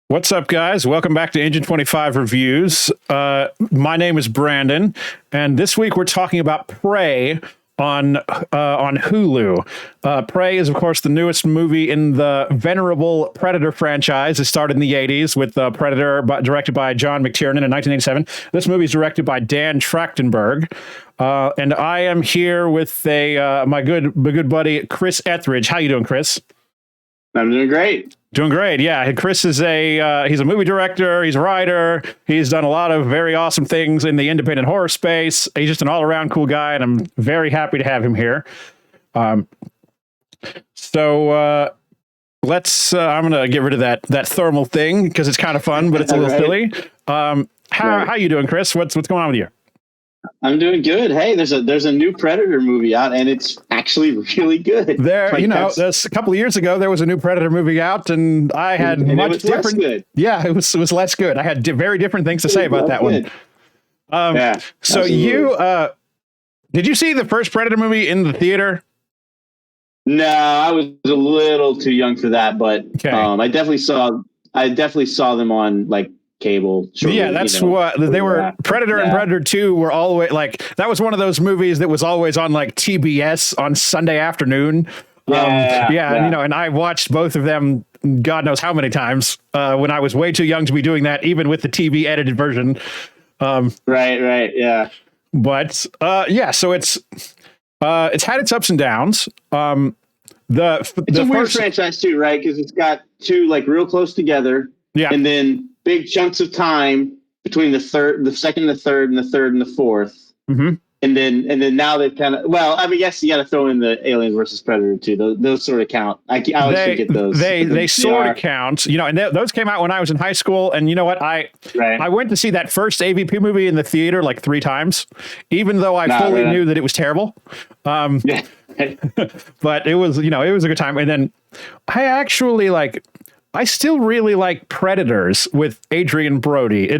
What's up, guys? Welcome back to Engine25 Reviews. My name is Brandon, and this week we're talking about Prey on Hulu. Prey is, of course, the newest movie in the venerable Predator franchise. It started in the 80s with Predator, directed by John McTiernan in 1987. This movie is directed by Dan Trachtenberg. And I am here with my good buddy, Chris Ethridge. How you doing, Chris? I'm doing great. Doing great, yeah. Chris is he's a movie director, he's a writer, he's done a lot of very awesome things in the independent horror space. He's just an all-around cool guy, and I'm very happy to have him here. Let's I'm gonna get rid of that thermal thing because it's kind of fun, but it's a little silly. How you doing, Chris? What's going on with you? I'm doing good. Hey, there's a new Predator movie out, and it's actually really good. There's a couple of years ago there was a new Predator movie out, and I had much different. Good. Yeah, it was less good. I had very different things to say about that one. Yeah. So absolutely. Did you see the first Predator movie in the theater? No, I was a little too young for that, but okay. I definitely saw them on like cable. Shortly, yeah, that's what they were. Predator and Predator 2 were all the way like that was one of those movies that was always on like TBS on Sunday afternoon. And I watched both of them God knows how many times when I was way too young to be doing that, even with the TV edited version. Right, yeah. But so it's had its ups and downs. It's a weird franchise too, right? Because it's got two like real close together. Yeah, and then big chunks of time between the second and the third, and the third and the fourth. Mm-hmm. And then now they've kind of, yes, you got to throw in the Aliens versus Predator too. Those sort of count. I always forget those. They sort of count, and those came out when I was in high school. And you know what? I went to see that first AVP movie in the theater like 3 times, even though I fully knew that it was terrible. Yeah. But it was, it was a good time. And then I actually I still really like Predators with Adrian Brody.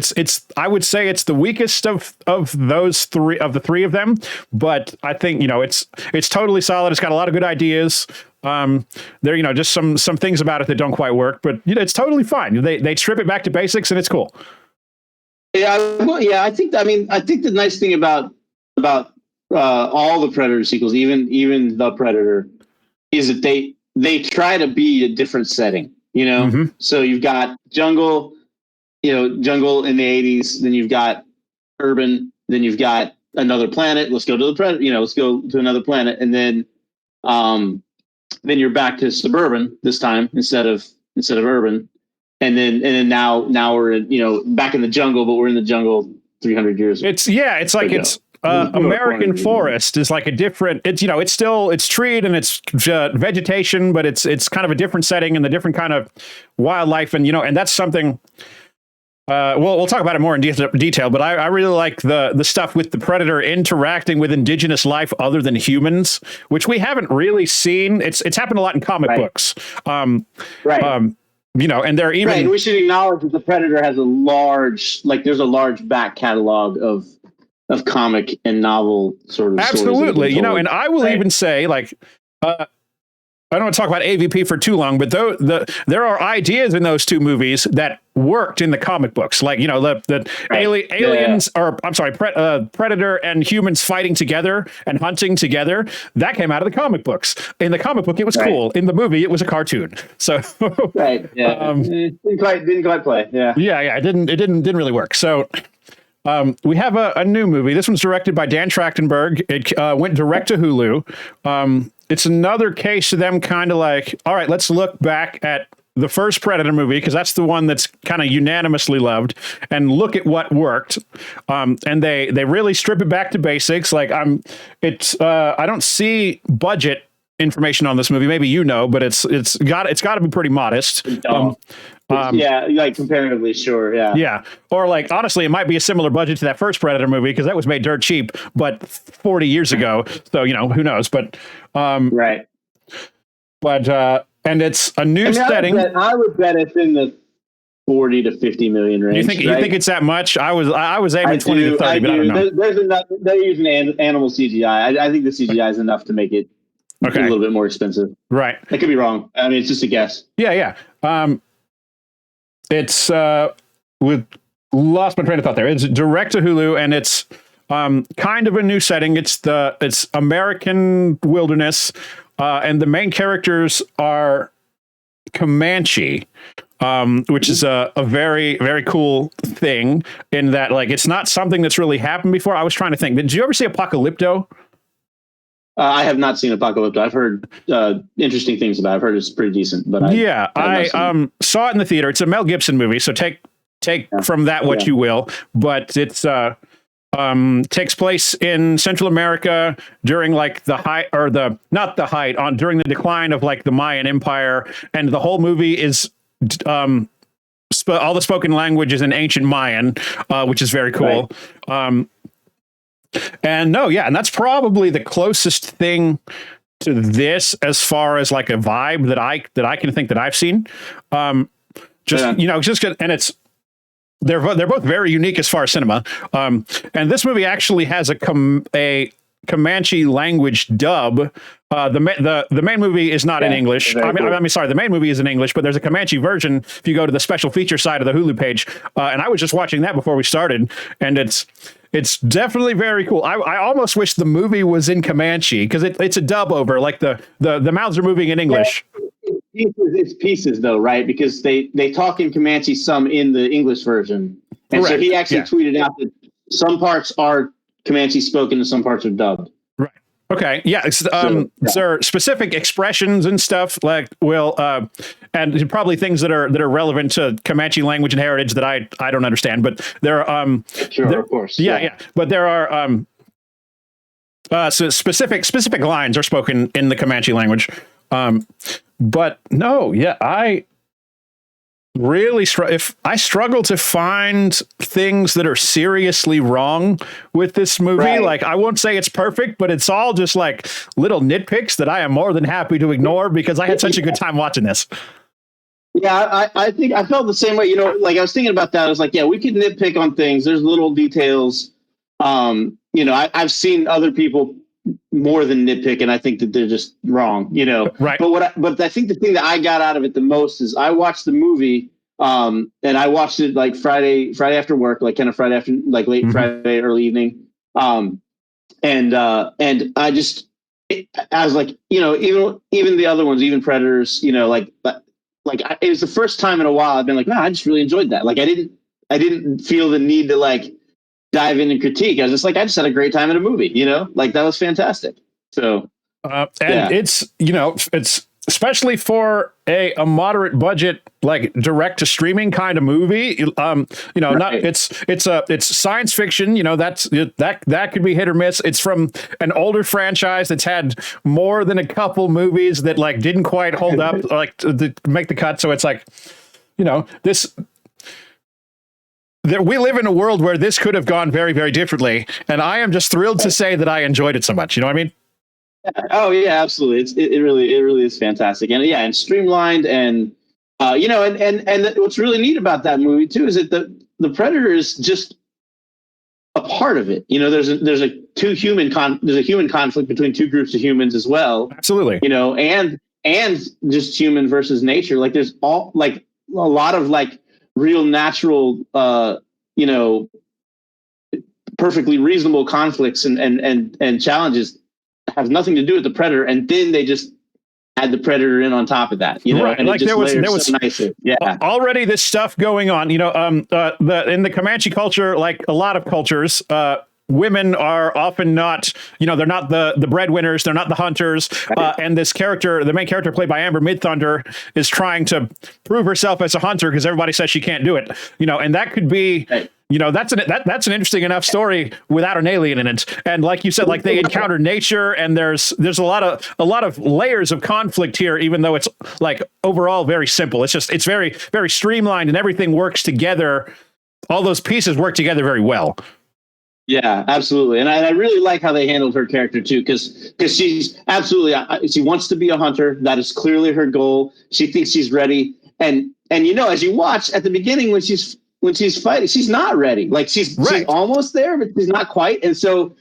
I would say it's the weakest of those three of them, but I think it's totally solid. It's got a lot of good ideas. There just some things about it that don't quite work, but it's totally fine. They strip it back to basics and it's cool. Yeah, I think the nice thing about all the Predator sequels, even the Predator, is that they try to be a different setting. Mm-hmm. So you've got jungle in the 80s, then you've got urban, then you've got another planet. Let's go to the Predator, let's go to another planet. And then you're back to suburban this time instead of urban. And then now we're in, back in the jungle, but we're in the jungle 300 years. It's American forest is like a different, it's treed and it's vegetation, but it's kind of a different setting and the different kind of wildlife. And, and that's something, we'll talk about it more in detail, but I really like the stuff with the Predator interacting with indigenous life other than humans, which we haven't really seen. It's happened a lot in comic books. And they're even... Right, we should acknowledge that the Predator has there's a large back catalog of comic and novel sort of absolutely, and I will even say I don't want to talk about AVP for too long, but there are ideas in those 2 movies that worked in the comic books, like aliens, or I'm sorry, Predator and humans fighting together and hunting together. That came out of the comic books. In the comic book, it was cool. In the movie, it was a cartoon. So didn't quite play. It didn't really work. So. We have a new movie. This one's directed by Dan Trachtenberg. It went direct to Hulu. It's another case of them kind of all right, let's look back at the first Predator movie, because that's the one that's kind of unanimously loved, and look at what worked. And they really strip it back to basics. I don't see budget information on this movie. Maybe but it's got to be pretty modest. Comparatively, sure. Yeah. Or honestly, it might be a similar budget to that first Predator movie because that was made dirt cheap, but 40 years ago. So, who knows? But, right. But, and it's a new setting. I would bet it's in the 40 to 50 million range. You think it's that much? I was aiming 20 to 30, but I don't know. There's enough. They're using animal CGI. I think the CGI is enough to make it a little bit more expensive. Right. I could be wrong. I mean, it's just a guess. Yeah. it's with lost my train of thought there. It's direct to Hulu, and it's kind of a new setting. It's American wilderness, and the main characters are Comanche, which is a very, very cool thing in that, like, it's not something that's really happened before. I was trying to think. Did you ever see Apocalypto? I have not seen Apocalypto. I've heard interesting things about it. I've heard it's pretty decent, but I saw it in the theater. It's a Mel Gibson movie, so take from that what you will. But it's takes place in Central America during like the height, or during the decline of like the Mayan Empire, and the whole movie is all the spoken language is in ancient Mayan, which is very cool. Right. And that's probably the closest thing to this as far as like a vibe that I can think that I've seen. Just good, and it's. They're both very unique as far as cinema. And this movie actually has a Comanche language dub. The main movie is not in English. The main movie is in English, but there's a Comanche version if you go to the special feature side of the Hulu page. And I was just watching that before we started, and it's definitely very cool. I almost wish the movie was in Comanche because it's a dub over. Like the mouths are moving in English. It's pieces though, right? Because they talk in Comanche some in the English version, and so he actually tweeted out that some parts are Comanche spoken and some parts are dubbed. Right. Okay. Yeah. There are specific expressions and stuff like and probably things that are relevant to Comanche language and heritage that I don't understand, but there are of course. Yeah. But there are so specific lines are spoken in the Comanche language. But no, I really struggle to find things that are seriously wrong with this movie. Right. Like, I won't say it's perfect, but it's all just like little nitpicks that I am more than happy to ignore because I had such a good time watching this. Yeah, I think I felt the same way. Like I was thinking about that. I was like, yeah, we could nitpick on things. There's little details. I've seen other people more than nitpick, and I think that they're just wrong, Right. But I think the thing that I got out of it the most is I watched the movie, and I watched it like Friday after work, like kind of Friday after, like late Friday, early evening. And I was like, even the other ones, even Predators, it was the first time in a while I've been like, wow, I just really enjoyed that. Like I didn't feel the need to like dive in and critique. I was just like, I just had a great time in a movie, like that was fantastic. So, it's especially for a moderate budget, like direct to streaming kind of movie. Right. It's science fiction. That could be hit or miss. It's from an older franchise that's had more than a couple movies that like didn't quite hold up, like to make the cut. So it's like, this. That we live in a world where this could have gone very, very differently, and I am just thrilled to say that I enjoyed it so much. You know what I mean? Oh yeah, absolutely. It really is fantastic, and streamlined, and and what's really neat about that movie too is that the Predator is just a part of it. There's a human conflict between two groups of humans as well. Absolutely. And just human versus nature. Like there's all like a lot of like real natural, perfectly reasonable conflicts and challenges have nothing to do with the Predator, and then they just add the Predator in on top of that. Right. And like there was so nicely. Already this stuff going on. In the Comanche culture, like a lot of cultures, women are often not, they're not the breadwinners, they're not the hunters. And this character, the main character played by Amber Midthunder, is trying to prove herself as a hunter because everybody says she can't do it. And that could be, that's an interesting enough story without an alien in it. And like you said, like they encounter nature, and there's a lot of layers of conflict here, even though it's like overall very simple. It's very, very streamlined, and everything works together. All those pieces work together very well. Yeah, absolutely. And I really like how they handled her character too, because she's absolutely, she wants to be a hunter. That is clearly her goal. She thinks she's ready. And as you watch at the beginning, when she's fighting, she's not ready. Like she's almost there, but she's not quite. And so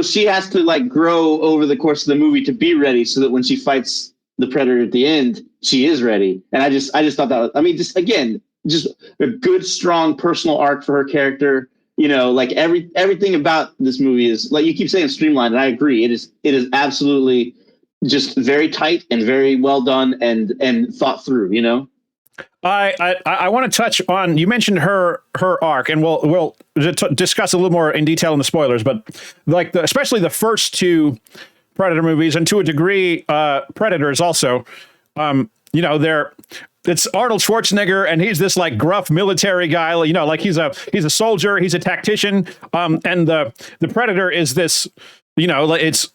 she has to like grow over the course of the movie to be ready, so that when she fights the Predator at the end, she is ready. And I just thought that was, just again, just a good, strong personal arc for her character. You know, like everything about this movie is, like you keep saying, streamlined, and I agree. It is absolutely just very tight and very well done and thought through. You know. I want to touch on, you mentioned her arc, and we'll discuss a little more in detail in the spoilers, but like especially the first two Predator movies, and to a degree Predators also, you know, it's Arnold Schwarzenegger, and he's this like gruff military guy, you know, like he's a soldier, he's a tactician, and the Predator is this, you know, it's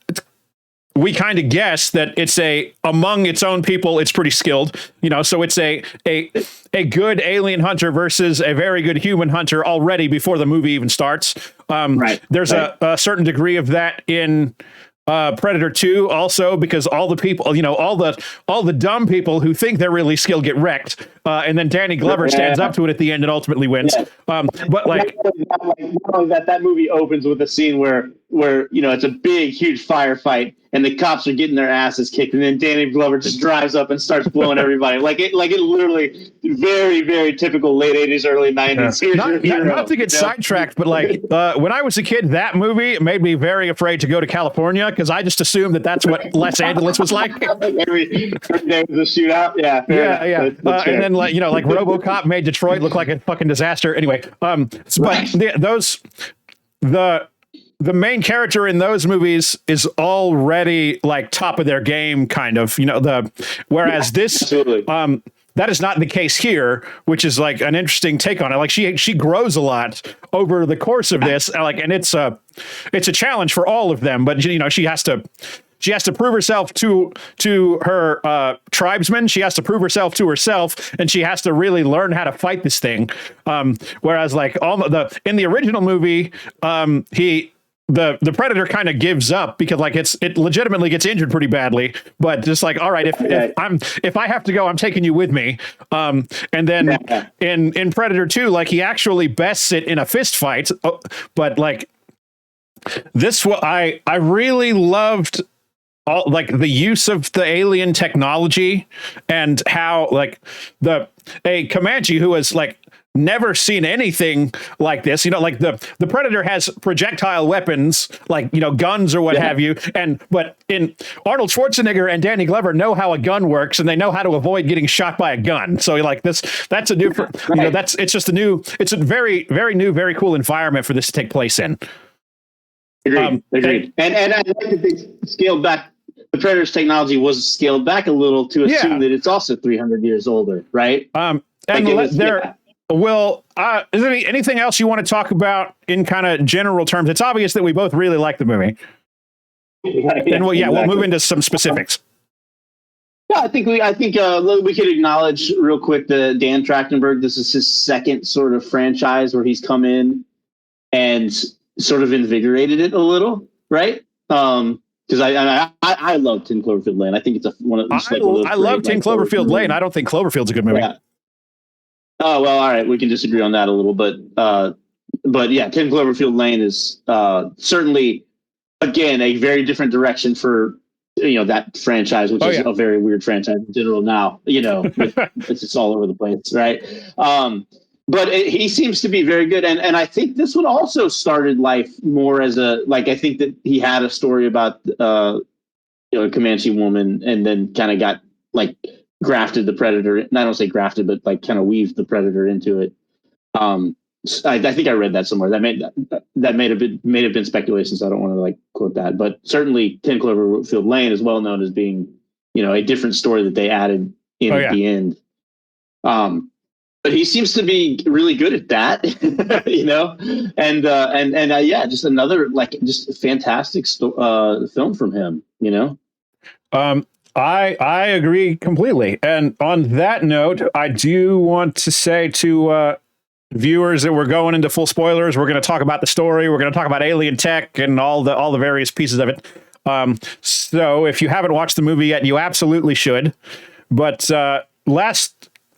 we kind of guess that it's among its own people, it's pretty skilled, you know, so it's a good alien hunter versus a very good human hunter already before the movie even starts. Right. There's a certain degree of that in Predator 2 also, because all the people, you know, all the dumb people who think they're really skilled get wrecked, and then Danny Glover stands up to it at the end and ultimately wins. But like, not only that movie opens with a scene where you know, it's a big huge firefight and the cops are getting their asses kicked, and then Danny Glover just drives up and starts blowing everybody. Like it literally very, very typical late 80s, early 90s. Yeah. Not to get sidetracked, but like when I was a kid, that movie made me very afraid to go to California, because I just assumed that's what Los Angeles was like. every day was a shootout. Yeah. Yeah. And then like, you know, like RoboCop made Detroit look like a fucking disaster. Anyway, but the main character in those movies is already like top of their game, kind of, you know, whereas this, that is not the case here, which is like an interesting take on it. Like she grows a lot over the course of this, like, and it's a challenge for all of them, but you know, she has to prove herself to her tribesmen. She has to prove herself to herself, and she has to really learn how to fight this thing. Whereas like in the original movie, the Predator kind of gives up because like it legitimately gets injured pretty badly, but just like, all right, if I have to go, I'm taking you with me. And then in Predator 2, like he actually bests it in a fist fight, but like this one, I really loved like the use of the alien technology, and how like a Comanche who was like never seen anything like this, you know, like the Predator has projectile weapons, like, you know, guns or what have you, but in Arnold Schwarzenegger and Danny Glover know how a gun works, and they know how to avoid getting shot by a gun. So like that's a new, you know, it's a very, very new, very cool environment for this to take place in. Agreed. And I like that they scaled back. The Predator's technology was scaled back a little to assume that it's also 300 years older, right? Well, is there anything else you want to talk about in kind of general terms? It's obvious that we both really like the movie. We'll move into some specifics. Yeah, I think we could acknowledge real quick that Dan Trachtenberg, this is his second sort of franchise where he's come in and sort of invigorated it a little, right? Because I love 10 Cloverfield Lane. I think it's one of I love 10 Cloverfield Lane. I don't think Cloverfield's a good movie. Yeah. Oh, well, all right. We can disagree on that a little, but yeah, 10 Cloverfield Lane is certainly, again, a very different direction for, you know, that franchise, which is a very weird franchise in general now, you know, it's just all over the place, right? But he seems to be very good. And I think this one also started life more as I think that he had a story about, you know, a Comanche woman, and then kind of got like grafted the Predator. And I don't say grafted, but like kind of weaved the Predator into it. I think I read that somewhere. That may have been speculation, so I don't want to like quote that. But certainly 10 Cloverfield Lane is well known as being, you know, a different story that they added in at the end. But he seems to be really good at that, you know, and just another like just fantastic film from him, you know. I agree completely. And on that note, I do want to say to viewers that we're going into full spoilers. We're going to talk about the story. We're going to talk about alien tech and all the various pieces of it. So if you haven't watched the movie yet, you absolutely should. But let's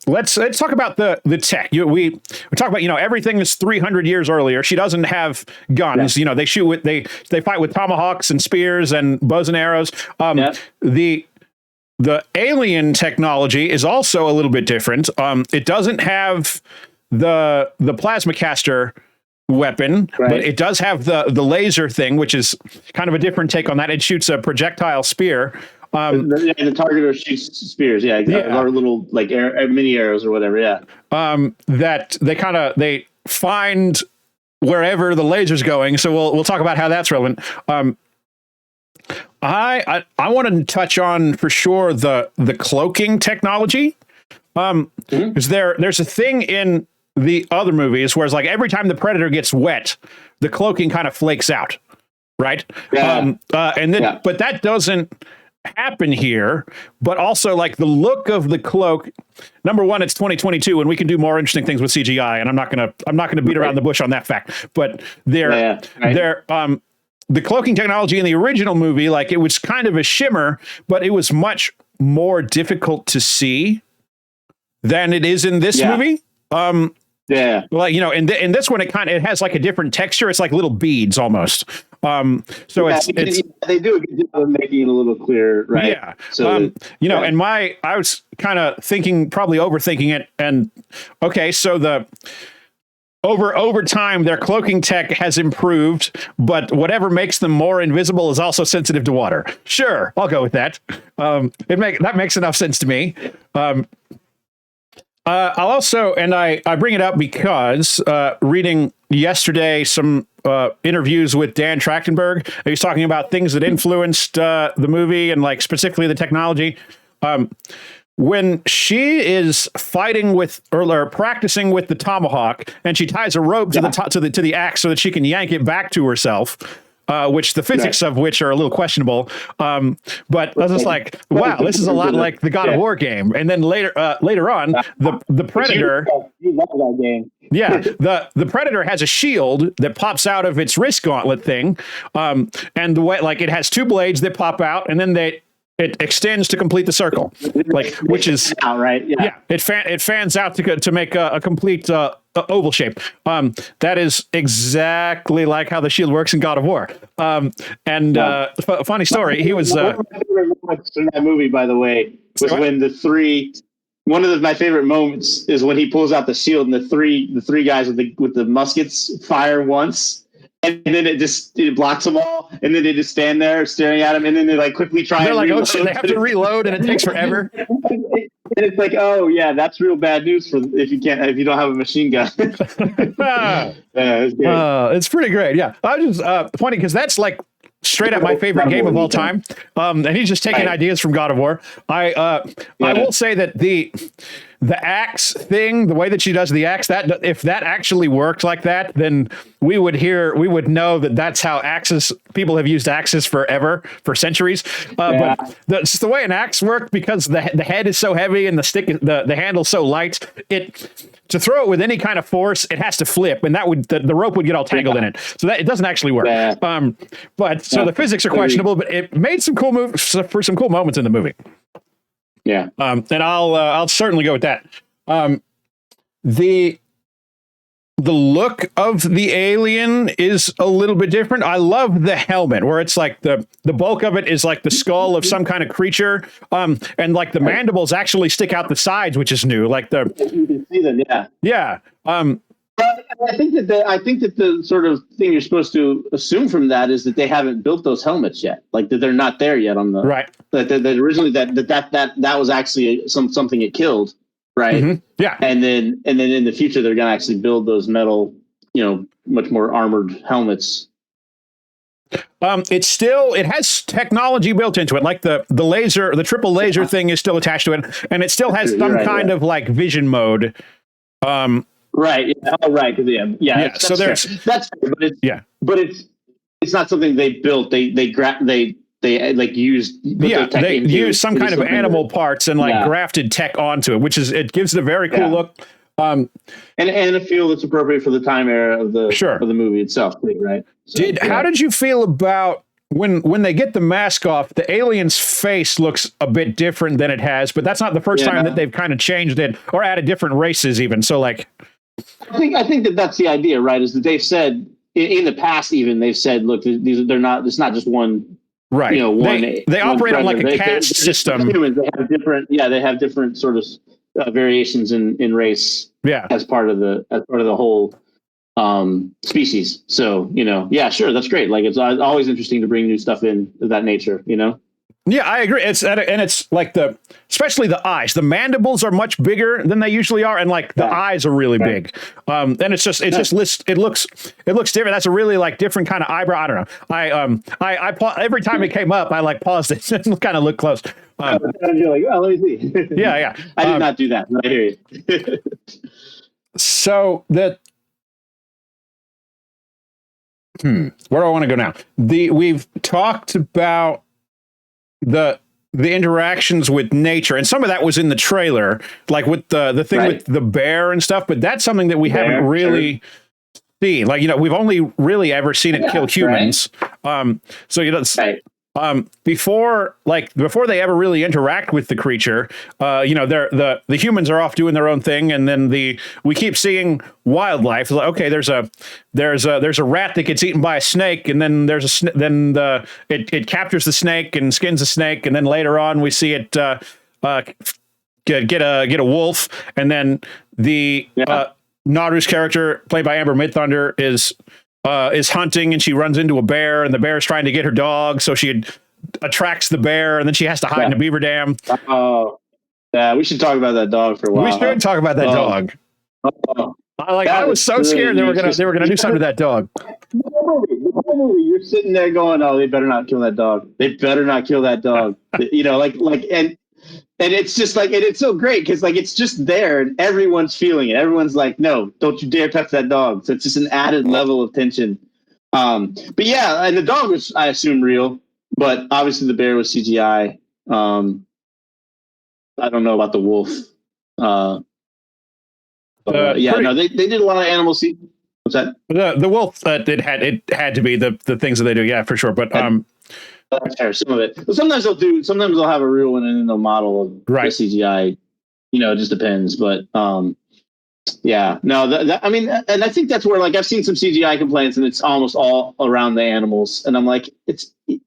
talk about the tech. We talk about, you know, everything is 300 years earlier. She doesn't have guns. You know, they shoot with they fight with tomahawks and spears and bows and arrows. the alien technology is also a little bit different. It doesn't have the plasma caster weapon, but it does have the laser thing, which is kind of a different take on that. It shoots a projectile spear. The targeter shoots spears, or little like mini arrows or whatever, that they find wherever the laser's going. So we'll talk about how that's relevant. I want to touch on for sure the cloaking technology. Because there's a thing in the other movies where it's like every time the Predator gets wet, the cloaking kind of flakes out, right? But that doesn't happen here. But also, like, the look of the cloak. Number one, it's 2022, and we can do more interesting things with CGI. And I'm not gonna beat around the bush on that fact. But the cloaking technology in the original movie, like, it was kind of a shimmer, but it was much more difficult to see than it is in this movie. Like, in this one, it has like a different texture. It's like little beads almost. So it's they do a good job of making it a little clearer, right? Yeah. So and I was kind of probably overthinking it. And okay, so over time, their cloaking tech has improved, but whatever makes them more invisible is also sensitive to water. Sure, I'll go with that. That makes enough sense to me. I'll also, and I bring it up because reading yesterday some interviews with Dan Trachtenberg, he was talking about things that influenced the movie and, like, specifically the technology. When she is fighting with or practicing with the tomahawk, and she ties a rope to the axe so that she can yank it back to herself. Which the physics of which are a little questionable. But I was just like, wow, this is a lot like the God of War game. And then later on, the Predator. You love that game. Yeah, the Predator has a shield that pops out of its wrist gauntlet thing. And the way, like, it has two blades that pop out, and then it extends to complete the circle, like, which is right. Yeah. It fans out to make a complete oval shape. That is exactly like how the shield works in God of War. Funny story. He was one of my favorite moments in that movie, by the way, was when my favorite moments is when he pulls out the shield and the three guys with the muskets fire once. And then it blocks them all, and then they just stand there staring at him, and then they, like, quickly try. They're like, oh shit, they have to reload, and it takes forever. And it's like, oh yeah, that's real bad news if you don't have a machine gun. It's pretty great. Yeah, I was just funny because that's like straight up my favorite game of all time. And he's just taking ideas from God of War. I will say that the axe thing, the way that she does the axe, that if that actually worked like that, then we would know that that's how people have used axes forever, for centuries. But it's the way an axe worked, because the head is so heavy and the handle's so light, to throw it with any kind of force, it has to flip, and the rope would get all tangled in it. So that it doesn't actually work. So the physics are questionable, but it made some cool moves for some cool moments in the movie. Yeah. And I'll certainly go with that. The look of the alien is a little bit different. I love the helmet, where it's like the bulk of it is like the skull of some kind of creature. And like the mandibles actually stick out the sides, which is new. Like you can see them, yeah. Yeah. I think that the sort of thing you're supposed to assume from that is that they haven't built those helmets yet. Like, that they're not there yet on the right. That originally that was actually something it killed, right? Mm-hmm. Yeah. And then in the future they're going to actually build those metal, much more armored helmets. It has technology built into it, like the laser, the triple laser thing is still attached to it, and it still has some kind of like vision mode. Right. Yeah. Oh, right. Yeah. So that's fair, but it's not something they built. They used. They used some kind of animal parts and grafted tech onto it, it gives it a very cool look. And a feel that's appropriate for the time era of the movie itself, right? So, how did you feel about when they get the mask off? The alien's face looks a bit different than it has, but that's not the first time that they've kind of changed it or added different races, even. So, like, I think that's the idea, right? Is that they've said in the past, even they've said, look, it's not just one Right. They operate on like a caste system. Humans, they have different. Yeah, they have different sort of variations in race. Yeah. As part of the whole species. So yeah, sure, that's great. Like it's always interesting to bring new stuff in of that nature. Yeah, I agree. It's like especially the eyes. The mandibles are much bigger than they usually are, and like the eyes are really big. And it looks different. That's a really like different kind of eyebrow. I don't know. I every time it came up, I like paused it and kind of looked close. You're like, oh, let me see. Yeah. I did not do that. I hear you. So that. Where do I want to go now? We've talked about the interactions with nature, and some of that was in the trailer, like with the thing with the bear and stuff, but that's something that we haven't really seen. Like, we've only really ever seen it kill humans. Before they ever really interact with the creature, the humans are off doing their own thing, and then we keep seeing wildlife. Like, okay, there's a rat that gets eaten by a snake, and then it captures the snake and skins the snake, and then later on we see it get a wolf, and then Naru's character, played by Amber Midthunder, is hunting, and she runs into a bear, and the bear is trying to get her dog, so she attracts the bear, and then she has to hide in a beaver dam. Oh, yeah, we should talk about that dog for a while. We should talk about that dog. I was so scared they were gonna do something to that dog. The whole movie, you're sitting there going, "Oh, they better not kill that dog. They better not kill that dog." And it's just like, and it's so great because like it's just there and everyone's feeling it. Everyone's like, no, don't you dare touch that dog. So it's just an added level of tension. But yeah, and the dog was, I assume, real, but obviously the bear was CGI. I don't know about the wolf. They did a lot of animal CGI. What's that? The wolf, it had to be the things that they do. Yeah, for sure. But some of it. But sometimes they'll have a real one and then they'll model of the CGI. It just depends. But yeah, no, I mean, and I think that's where, like, I've seen some CGI complaints and it's almost all around the animals, and I'm like,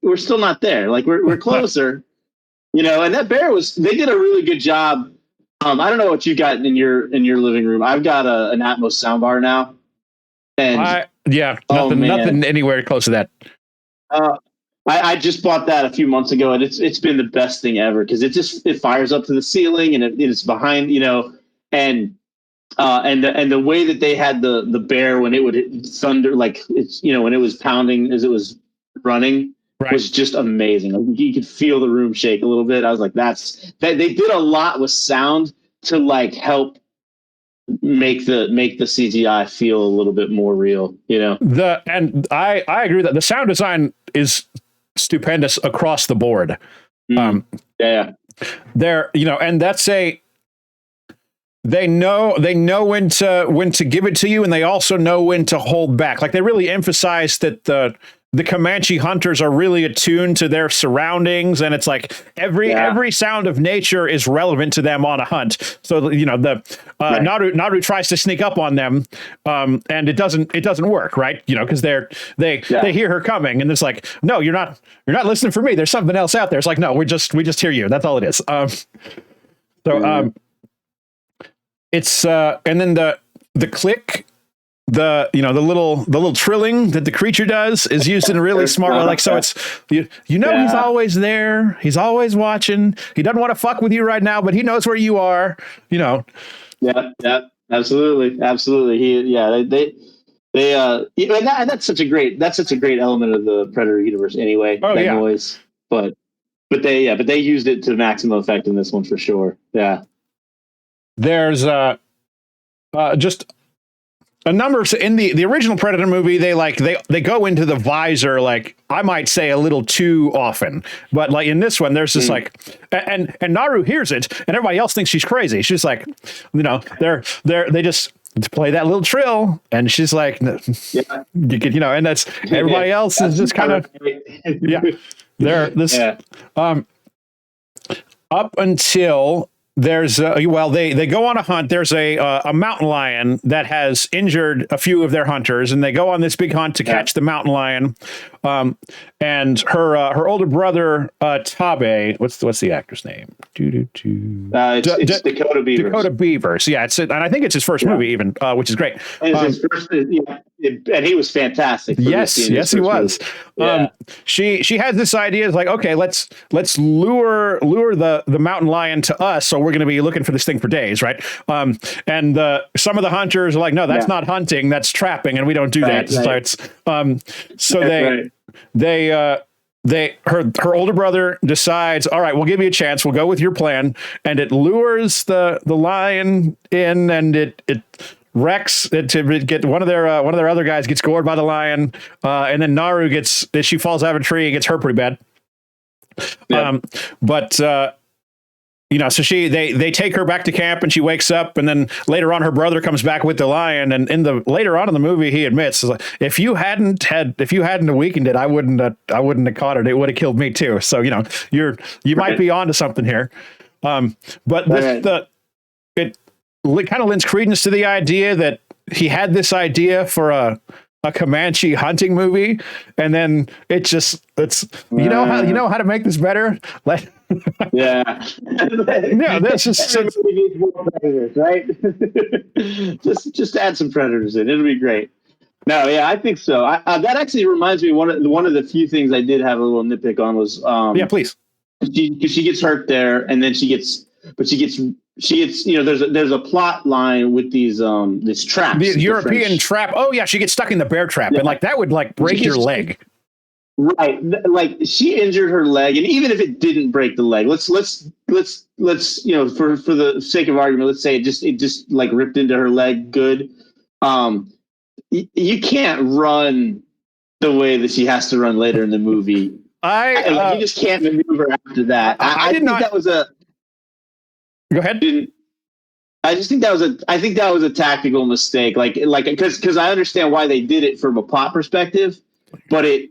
we're still not there. Like we're closer, And that bear they did a really good job. I don't know what you got in your living room. I've got an Atmos soundbar now, and nothing anywhere close to that. I just bought that a few months ago, and it's been the best thing ever because it fires up to the ceiling, and it's behind, and the way that they had the bear when it would hit thunder, like it's when it was pounding as it was running, was just amazing. Like, you could feel the room shake a little bit. I was like, they did a lot with sound to like help make the CGI feel a little bit more real, And I agree that the sound design is stupendous across the board. Yeah. And that's they know when to give it to you, and they also know when to hold back. Like, they really emphasize that the Comanche hunters are really attuned to their surroundings, and it's like every sound of nature is relevant to them on a hunt. So Naru tries to sneak up on them, and it doesn't work, right? Because they hear her coming, and it's like, no, you're not listening for me. There's something else out there. It's like, no, we just hear you. That's all it is. It's and then the click. The little trilling that the creature does is used in a really smart way. Like, so it's he's always there, he's always watching. He doesn't want to fuck with you right now, but he knows where you are. Yeah, absolutely. And that's such a great element of the Predator universe anyway. Noise, but they used it to maximum effect in this one for sure. Yeah, there's just a number of, in the original Predator movie, they go into the visor, like, I might say a little too often, but like in this one, there's this like, and Naru hears it, and everybody else thinks she's crazy. She's like, they just play that little trill, and she's like, and that's everybody else is just kind of they're this up until there's well, they go on a hunt. There's a mountain lion that has injured a few of their hunters, and they go on this big hunt to catch the mountain lion. And her older brother Tabe, what's the actor's name? It's Dakota Beavers. Dakota Beavers. Yeah, and I think it's his first movie even, which is great. And his first, and he was fantastic. Yes, he was. Yeah. She has this idea. It's like, okay, let's lure the mountain lion to us. So we're going to be looking for this thing for days, right? And some of the hunters are like, no, that's not hunting, that's trapping, and we don't do that. Right. So her older brother decides, all right, we'll give you a chance. We'll go with your plan, and it lures the lion in, and it wrecks it to get one of their other guys gets gored by the lion, and then Naru she falls out of a tree and gets hurt pretty bad. Yeah. So they take her back to camp, and she wakes up, and then later on her brother comes back with the lion, and later on in the movie he admits, if you hadn't weakened it, I wouldn't have caught it. It would have killed me too. So you might be onto something here. But it kind of lends credence to the idea that he had this idea for a Comanche hunting movie, and then it's you know how to make this better. Yeah. This is we need more predators, right? just add some predators in. It'll be great. No, yeah, I think so. That actually reminds me, one of the few things I did have a little nitpick on was please. She gets hurt there, and then she gets there's a plot line with these traps. The European trap. Oh yeah, she gets stuck in the bear trap, and that would break your leg. Right, she injured her leg, and even if it didn't break the leg, let's for the sake of argument, let's say it just ripped into her leg. Good, you can't run the way that she has to run later in the movie. You just can't maneuver after that. I think that was a. Go ahead. I just think that was a tactical mistake. Because I understand why they did it from a plot perspective, but it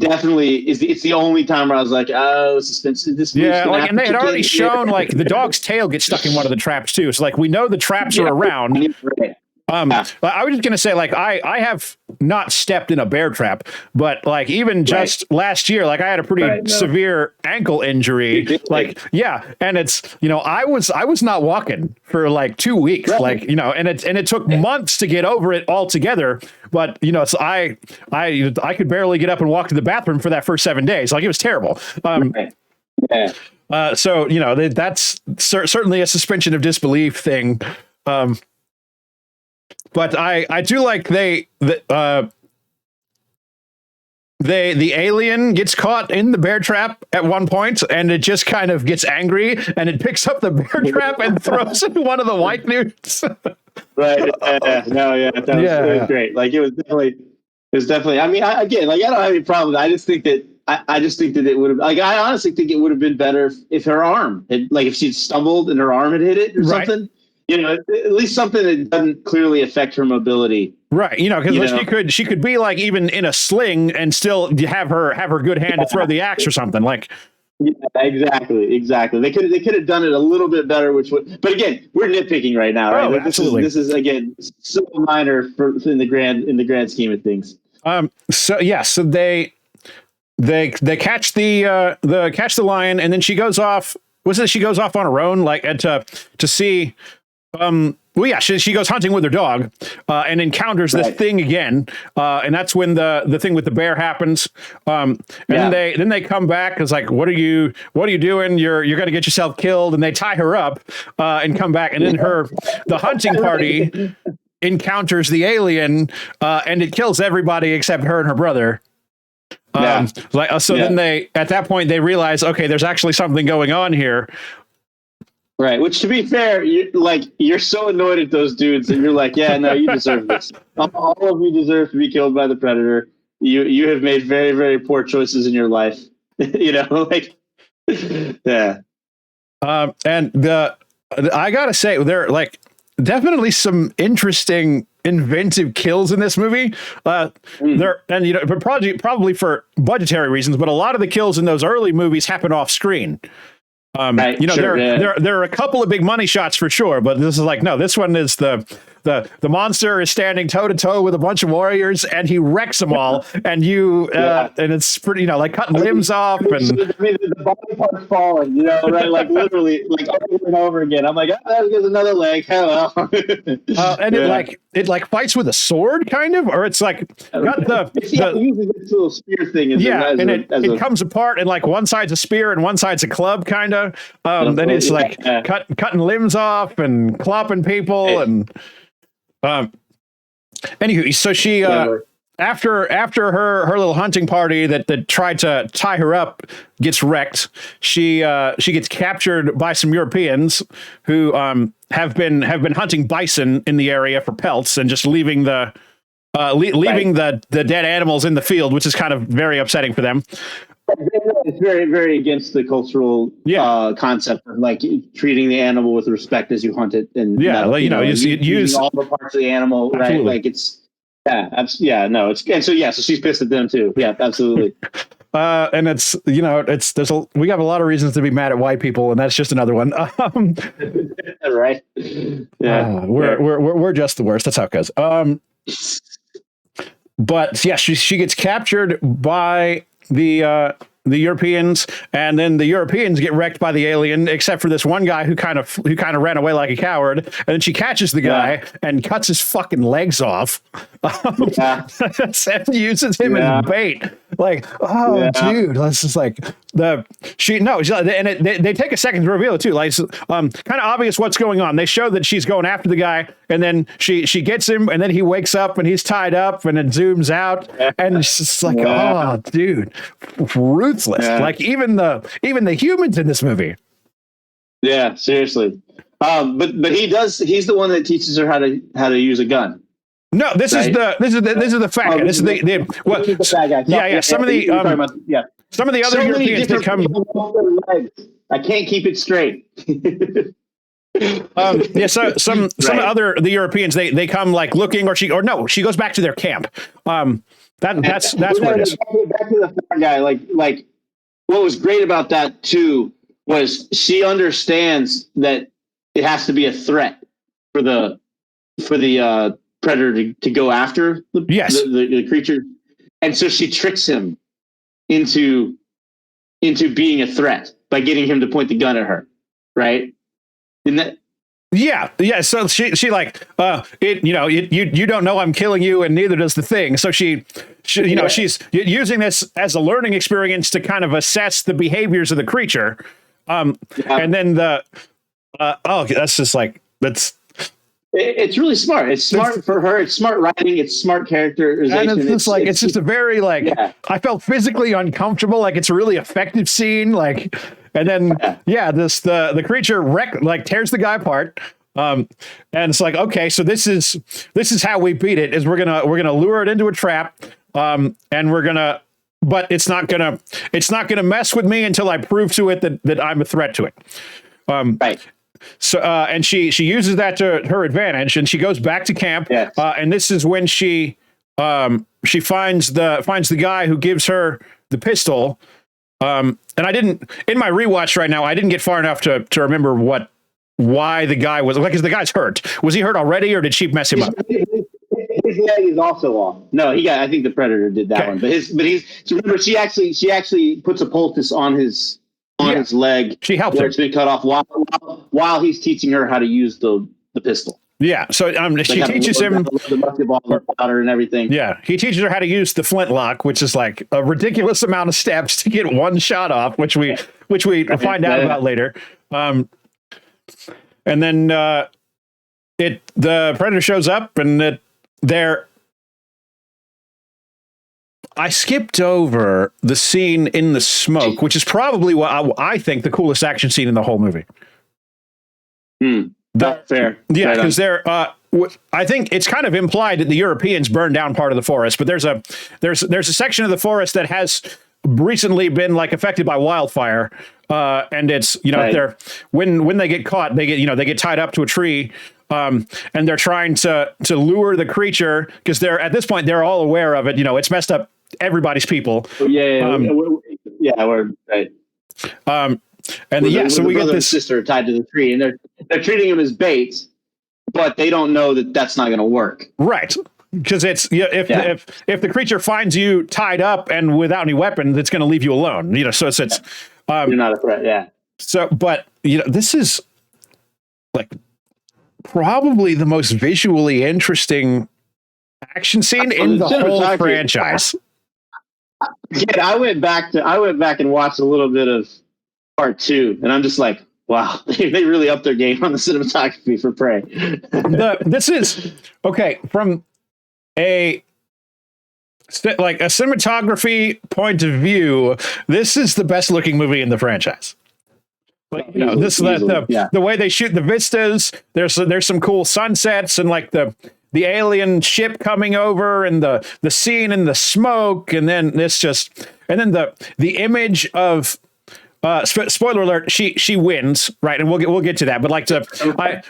definitely is. It's the only time where I was like, oh, suspense. Yeah, and they had already shown the dog's tail gets stuck in one of the traps too. So we know the traps are around. Right. I was just gonna say, I have not stepped in a bear trap, but even just last year, I had a pretty severe ankle injury. And it's I was not walking for 2 weeks, and it took months to get over it altogether. But so I could barely get up and walk to the bathroom for that first 7 days. It was terrible. So that's certainly a suspension of disbelief thing. But I do like the alien gets caught in the bear trap at one point, and it just kind of gets angry, and it picks up the bear trap and throws it to one of the white dudes. Right. It was great. It was definitely. I mean, I don't have any problem. I just think that it would have. I honestly think it would have been better if her arm had, if she'd stumbled and her arm had hit it or something. At least something that doesn't clearly affect her mobility. Right. Because she could be even in a sling and still have her good hand to throw the axe or something . Yeah, exactly. They could have done it a little bit better, but again, we're nitpicking right now, right? Oh, absolutely. This is again so minor in the grand scheme of things. So they catch the lion, and then she goes off. She goes off on her own, to see. She goes hunting with her dog, and encounters this thing again, and that's when the thing with the bear happens. Then they come back. It's what are you doing? You're going to get yourself killed, and they tie her up and come back. And then the hunting party encounters the alien, and it kills everybody except her and her brother. Then at that point they realize, okay, there's actually something going on here. Right. Which, to be fair, you're so annoyed at those dudes that you're like, yeah, no, you deserve this. All of you deserve to be killed by the predator. You have made very, very poor choices in your life. Yeah. And I gotta say, there are definitely some interesting inventive kills in this movie. But probably for budgetary reasons, but a lot of the kills in those early movies happen off screen. Right, You know, sure, there are a couple of big money shots for sure, but this is like, no, this one is the monster is standing toe to toe with a bunch of warriors, and he wrecks them all, and and it's pretty, you know, like cutting limbs off, and I mean, the body parts falling, you know, right? Like literally, like over and over again. I'm like, oh, there's another leg. Hello. And it like fights with a sword, kind of, or it's like got the uses this little spear thing. It comes apart, and like one side's a spear and one side's a club, kind of. Then it's like cutting limbs off and clopping people, and anywho, so she after her little hunting party that tried to tie her up gets wrecked. She gets captured by some Europeans who have been hunting bison in the area for pelts and just leaving the dead animals in the field, which is kind of very upsetting for them. It's very, very against the cultural concept of like treating the animal with respect as you hunt it, and use all the parts of the animal, absolutely. Right? Like it's so she's pissed at them too. Yeah, absolutely. And it's, you know, we have a lot of reasons to be mad at white people, and that's just another one. Right? Yeah, we're just the worst. That's how it goes. But yeah, she gets captured by the Europeans, and then the Europeans get wrecked by the alien, except for this one guy who kind of ran away like a coward. And then she catches the guy and cuts his fucking legs off, and uses him as bait. Like, dude, that's just like they take a second to reveal it too. Like, kind of obvious what's going on. They show that she's going after the guy, and then she gets him, and then he wakes up and he's tied up, and it zooms out, and it's just like, oh, dude, ruthless. Like even the humans in this movie. Yeah, seriously. But he's the one that teaches her how to use a gun. No, this is the fat guy. This is the fat guy. Yeah. Some of the other Europeans that come. I can't keep it straight. Some the Europeans they come like looking, or she goes back to their camp. That's where it is. Back to the fat guy. Like what was great about that too was she understands that it has to be a threat for the predator to go after the creature, and so she tricks him into being a threat by getting him to point the gun at her, right? Isn't that? Yeah. So she like, you don't know I'm killing you, and neither does the thing. So she's using this as a learning experience to kind of assess the behaviors of the creature. And then that's just like, it's really smart. It's smart for her. It's smart writing. It's smart characterization. And it's just a very I felt physically uncomfortable. Like it's a really effective scene. Like, and then the creature tears the guy apart. And it's like, okay, so this is how we beat it. Is we're gonna lure it into a trap. And but it's not gonna mess with me until I prove to it that I'm a threat to it. Right. So and she uses that to her advantage, and she goes back to camp. Yes. And this is when she finds the guy who gives her the pistol. And I didn't, in my rewatch right now, I didn't get far enough to remember why the guy was like, because the guy's hurt. Was he hurt already, or did she mess him up? His leg is also off. No, I think the Predator did that one, but remember, she actually puts a poultice on his leg. She helped him. It's been cut off while he's teaching her how to use the pistol. Yeah, so she teaches him the musket ball, the powder, and everything. Yeah, he teaches her how to use the flintlock, which is like a ridiculous amount of steps to get one shot off, which we find out about later. And then the Predator shows up, and I skipped over the scene in the smoke, which is probably what I think the coolest action scene in the whole movie. That's fair. Yeah, because I think it's kind of implied that the Europeans burned down part of the forest, but there's a section of the forest that has recently been like affected by wildfire, and it's they're when they get caught, they get tied up to a tree. And they're trying to lure the creature, because at this point they're all aware of it. It's messed up everybody's people. We're right. And so we get brother this and sister are tied to the tree, and they're treating him as bait, but they don't know that that's not going to work. Right. Because if the creature finds you tied up and without any weapons, it's going to leave you alone. So it's you're not a threat. Yeah. So, but this is like probably the most visually interesting action scene in the whole franchise. Yeah, I went back and watched a little bit of part 2, and I'm just like, wow, they really upped their game on the cinematography for Prey. This is okay from a cinematography point of view. This is the best looking movie in the franchise. Like, the way they shoot the vistas. There's some cool sunsets and like the alien ship coming over and the scene and the smoke, and then the image of spoiler alert, she wins, right? And we'll get to that. But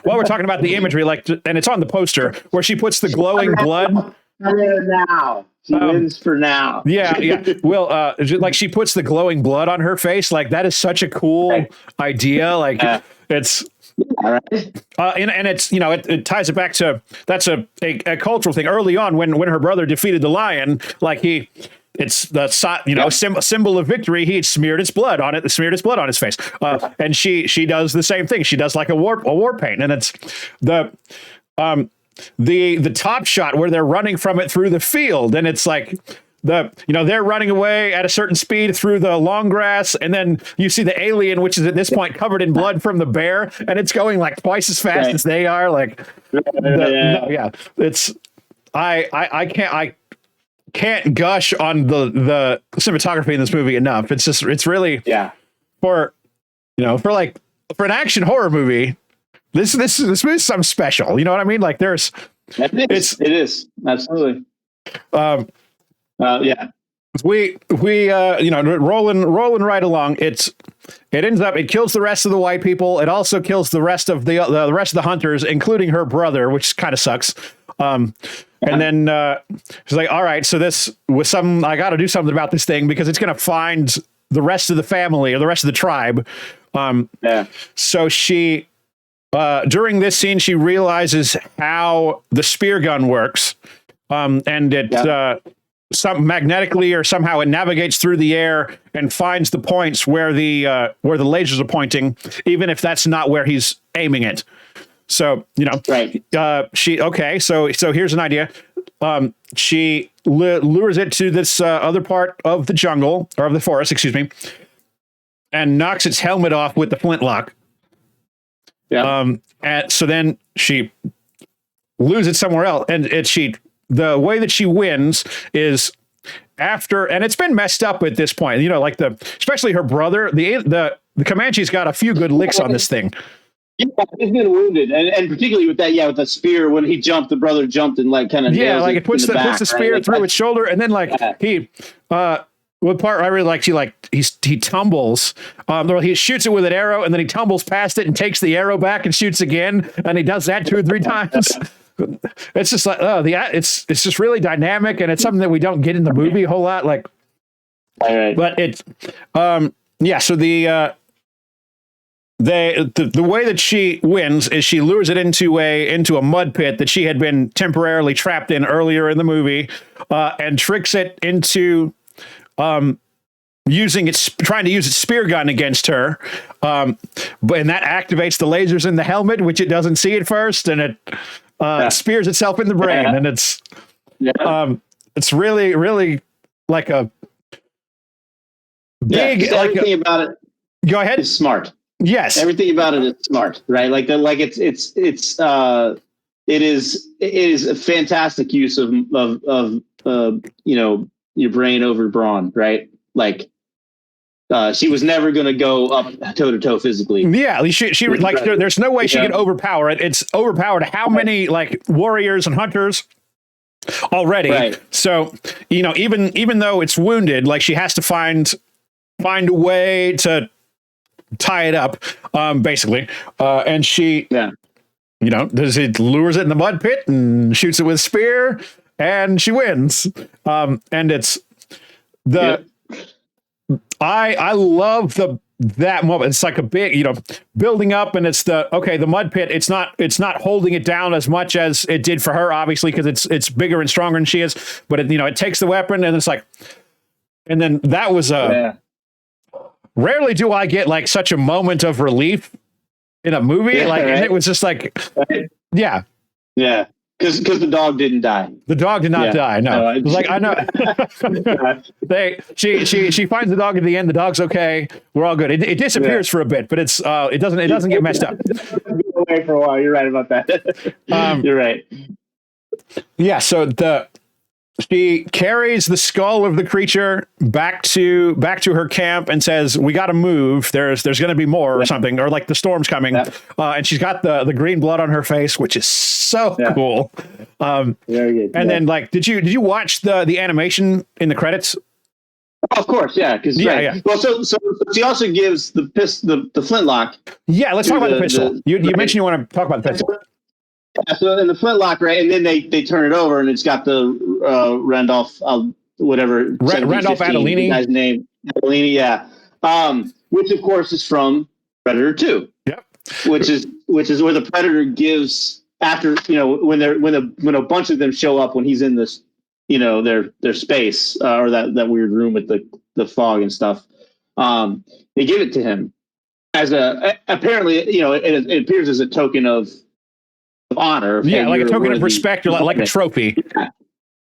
while we're talking about the imagery, and it's on the poster where she puts the glowing blood. Now she wins for now. Yeah. Well, she puts the glowing blood on her face. Like, that is such a cool idea. Like, it's. All right. And it's it ties it back to that's a cultural thing. Early on, when her brother defeated the lion, it's the symbol of victory. He had smeared its blood on his face, and she does the same thing. She does like a war paint, and it's the top shot where they're running from it through the field, and it's like they're running away at a certain speed through the long grass, and then you see the alien, which is at this point covered in blood from the bear, and it's going like twice as fast as they are. It's I can't gush on the cinematography in this movie enough. It's really for an action horror movie. This is something special. You know what I mean? Like it is absolutely. We rolling right along. It kills the rest of the white people. It also kills the rest of the hunters, including her brother, which kind of sucks. And then she's like, all right, so this was I got to do something about this thing because it's going to find the rest of the family or the rest of the tribe. So she, during this scene, she realizes how the spear gun works. And it, magnetically or somehow it navigates through the air and finds the points where the lasers are pointing, even if that's not where he's aiming it. So, right. So here's an idea. She lures it to this other part of the jungle or of the forest, excuse me, and knocks its helmet off with the flintlock. Yeah. And so then she loses it somewhere else, and the way that she wins is after, and it's been messed up at this point. Especially her brother, the Comanche's got a few good licks on this thing. Yeah, he's been wounded, and particularly with that, with the spear when he jumped, the brother jumped and it puts the spear through its shoulder, and then he what part I really like, he tumbles. He shoots it with an arrow, and then he tumbles past it and takes the arrow back and shoots again, and he does that 2 or 3 times. It's just like it's just really dynamic, and it's something that we don't get in the movie a whole lot. But it's so the way that she wins is she lures it into a mud pit that she had been temporarily trapped in earlier in the movie, and tricks it into trying to use its spear gun against her, and that activates the lasers in the helmet, which it doesn't see at first, and it spears itself in the brain, and it's really, really like a big. Everything about it. Go ahead. Is smart. Yes, everything about it is smart, right? It is a fantastic use of your brain over brawn, right? She was never going to go up toe to toe physically. Yeah, she there's no way she can overpower it. It's overpowered how many warriors and hunters already. Right. So even though it's wounded, she has to find a way to tie it up, basically. And she, lures it in the mud pit and shoots it with a spear, and she wins. And it's I love that moment. It's like a big, building up, and it's the mud pit. It's not holding it down as much as it did for her, obviously, because it's bigger and stronger than she is. But it takes the weapon, and it's like, and then that was rarely do I get like such a moment of relief in a movie, and it was just like, yeah. Because the dog didn't die. The dog did not die. No, it was like, I know. She finds the dog at the end. The dog's okay. We're all good. It disappears for a bit, but it doesn't get messed up. Away for a while. You're right about that. You're right. Yeah. So she carries the skull of the creature back to her camp and says, "We got to move. There's going to be more or something, or like the storm's coming." And she's got the green blood on her face, which is so cool. Very good. And then, like, did you watch the animation in the credits? Oh, of course, yeah. Well, so she also gives the flintlock. Yeah, let's talk about the pistol. You mentioned you want to talk about the pistol. Yeah, so in the flintlock, right, and then they turn it over, and it's got the Randolph, whatever, Randolph Adolini, guy's name, Adolini, yeah, which of course is from Predator 2. Yep. Which is where the Predator gives after when a bunch of them show up when he's in this their space or that weird room with the fog and stuff. They give it to him as apparently it appears as a token of honor, like a token of respect, or like a trophy.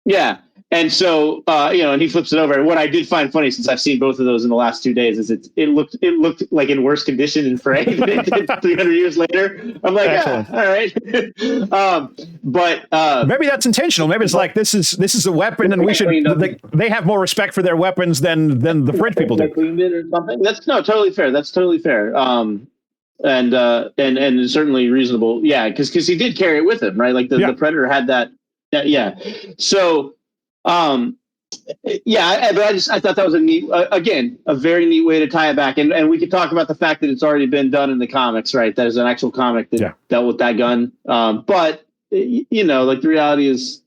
Yeah. And so and he flips it over. And what I did find funny, since I've seen both of those in the last 2 days, is it looked like in worse condition in frame than it did 300 years later. I'm like, all right. But maybe that's intentional. Maybe it's like this is a weapon, and we should. They have more respect for their weapons than the French people do. Cleaned it or something. That's totally fair. That's totally fair. And certainly reasonable. Yeah, because he did carry it with him, right? Like the Predator had that. Yeah. So, but I thought that was a very neat way to tie it back. And we could talk about the fact that it's already been done in the comics, right? There's an actual comic that dealt with that gun. But like the reality is,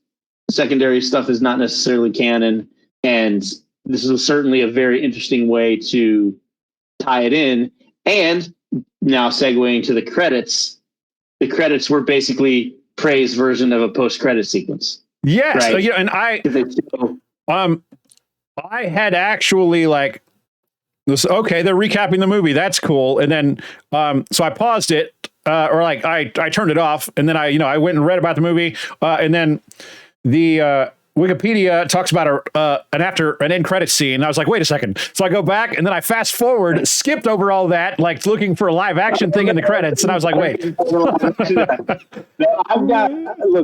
secondary stuff is not necessarily canon, and this is certainly a very interesting way to tie it in. And now segueing to the credits were basically Prey's version of a post-credit sequence. Yes, right? And I had actually like this. Okay, they're recapping the movie. That's cool. And then so I paused it, or like I turned it off, and then I went and read about the movie, and then the Wikipedia talks about an end credit scene. And I was like, wait a second. So I go back, and then I fast forward, skipped over all that, like looking for a live action thing in the credits. And I was like, wait.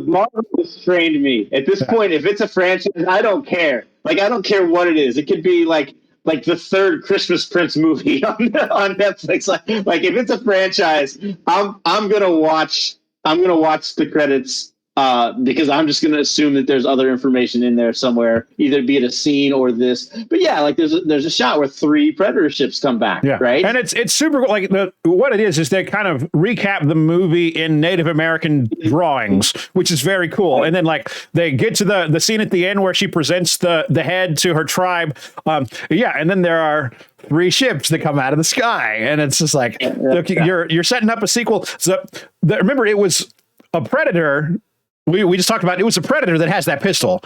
Marvel has trained me. At this point, if it's a franchise, I don't care. Like, I don't care what it is. It could be like the third Christmas Prince movie on Netflix. Like if it's a franchise, I'm gonna watch the credits. Because I'm just going to assume that there's other information in there somewhere, either be it a scene or this. But yeah, like there's a shot where 3 Predator ships come back, right? And it's super. Like what it is they kind of recap the movie in Native American drawings, which is very cool. And then like they get to the scene at the end where she presents the head to her tribe. And then there are 3 ships that come out of the sky, and it's just like look, you're setting up a sequel. So remember, it was a Predator. We just talked about it was a Predator that has that pistol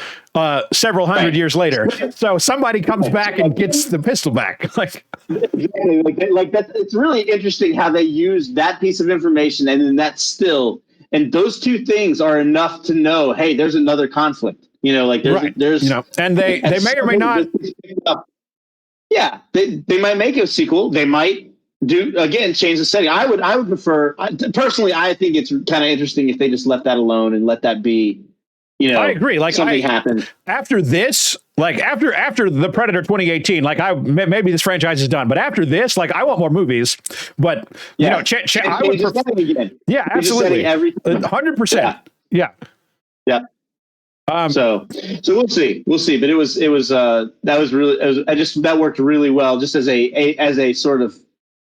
several hundred years later. So somebody comes back and gets the pistol back. Like that. It's really interesting how they use that piece of information and then that still, and those 2 things are enough to know, hey, there's another conflict. There's and they may or may not. Yeah, they might make a sequel. They might change the setting. I would prefer, personally, I think it's kind of interesting if they just left that alone and let that be, I agree. Like something happened after this, like after the Predator 2018, like maybe this franchise is done, but after this, like I want more movies, but I would prefer, absolutely. 100%. Yeah. So we'll see, but it was that worked really well, just as a sort of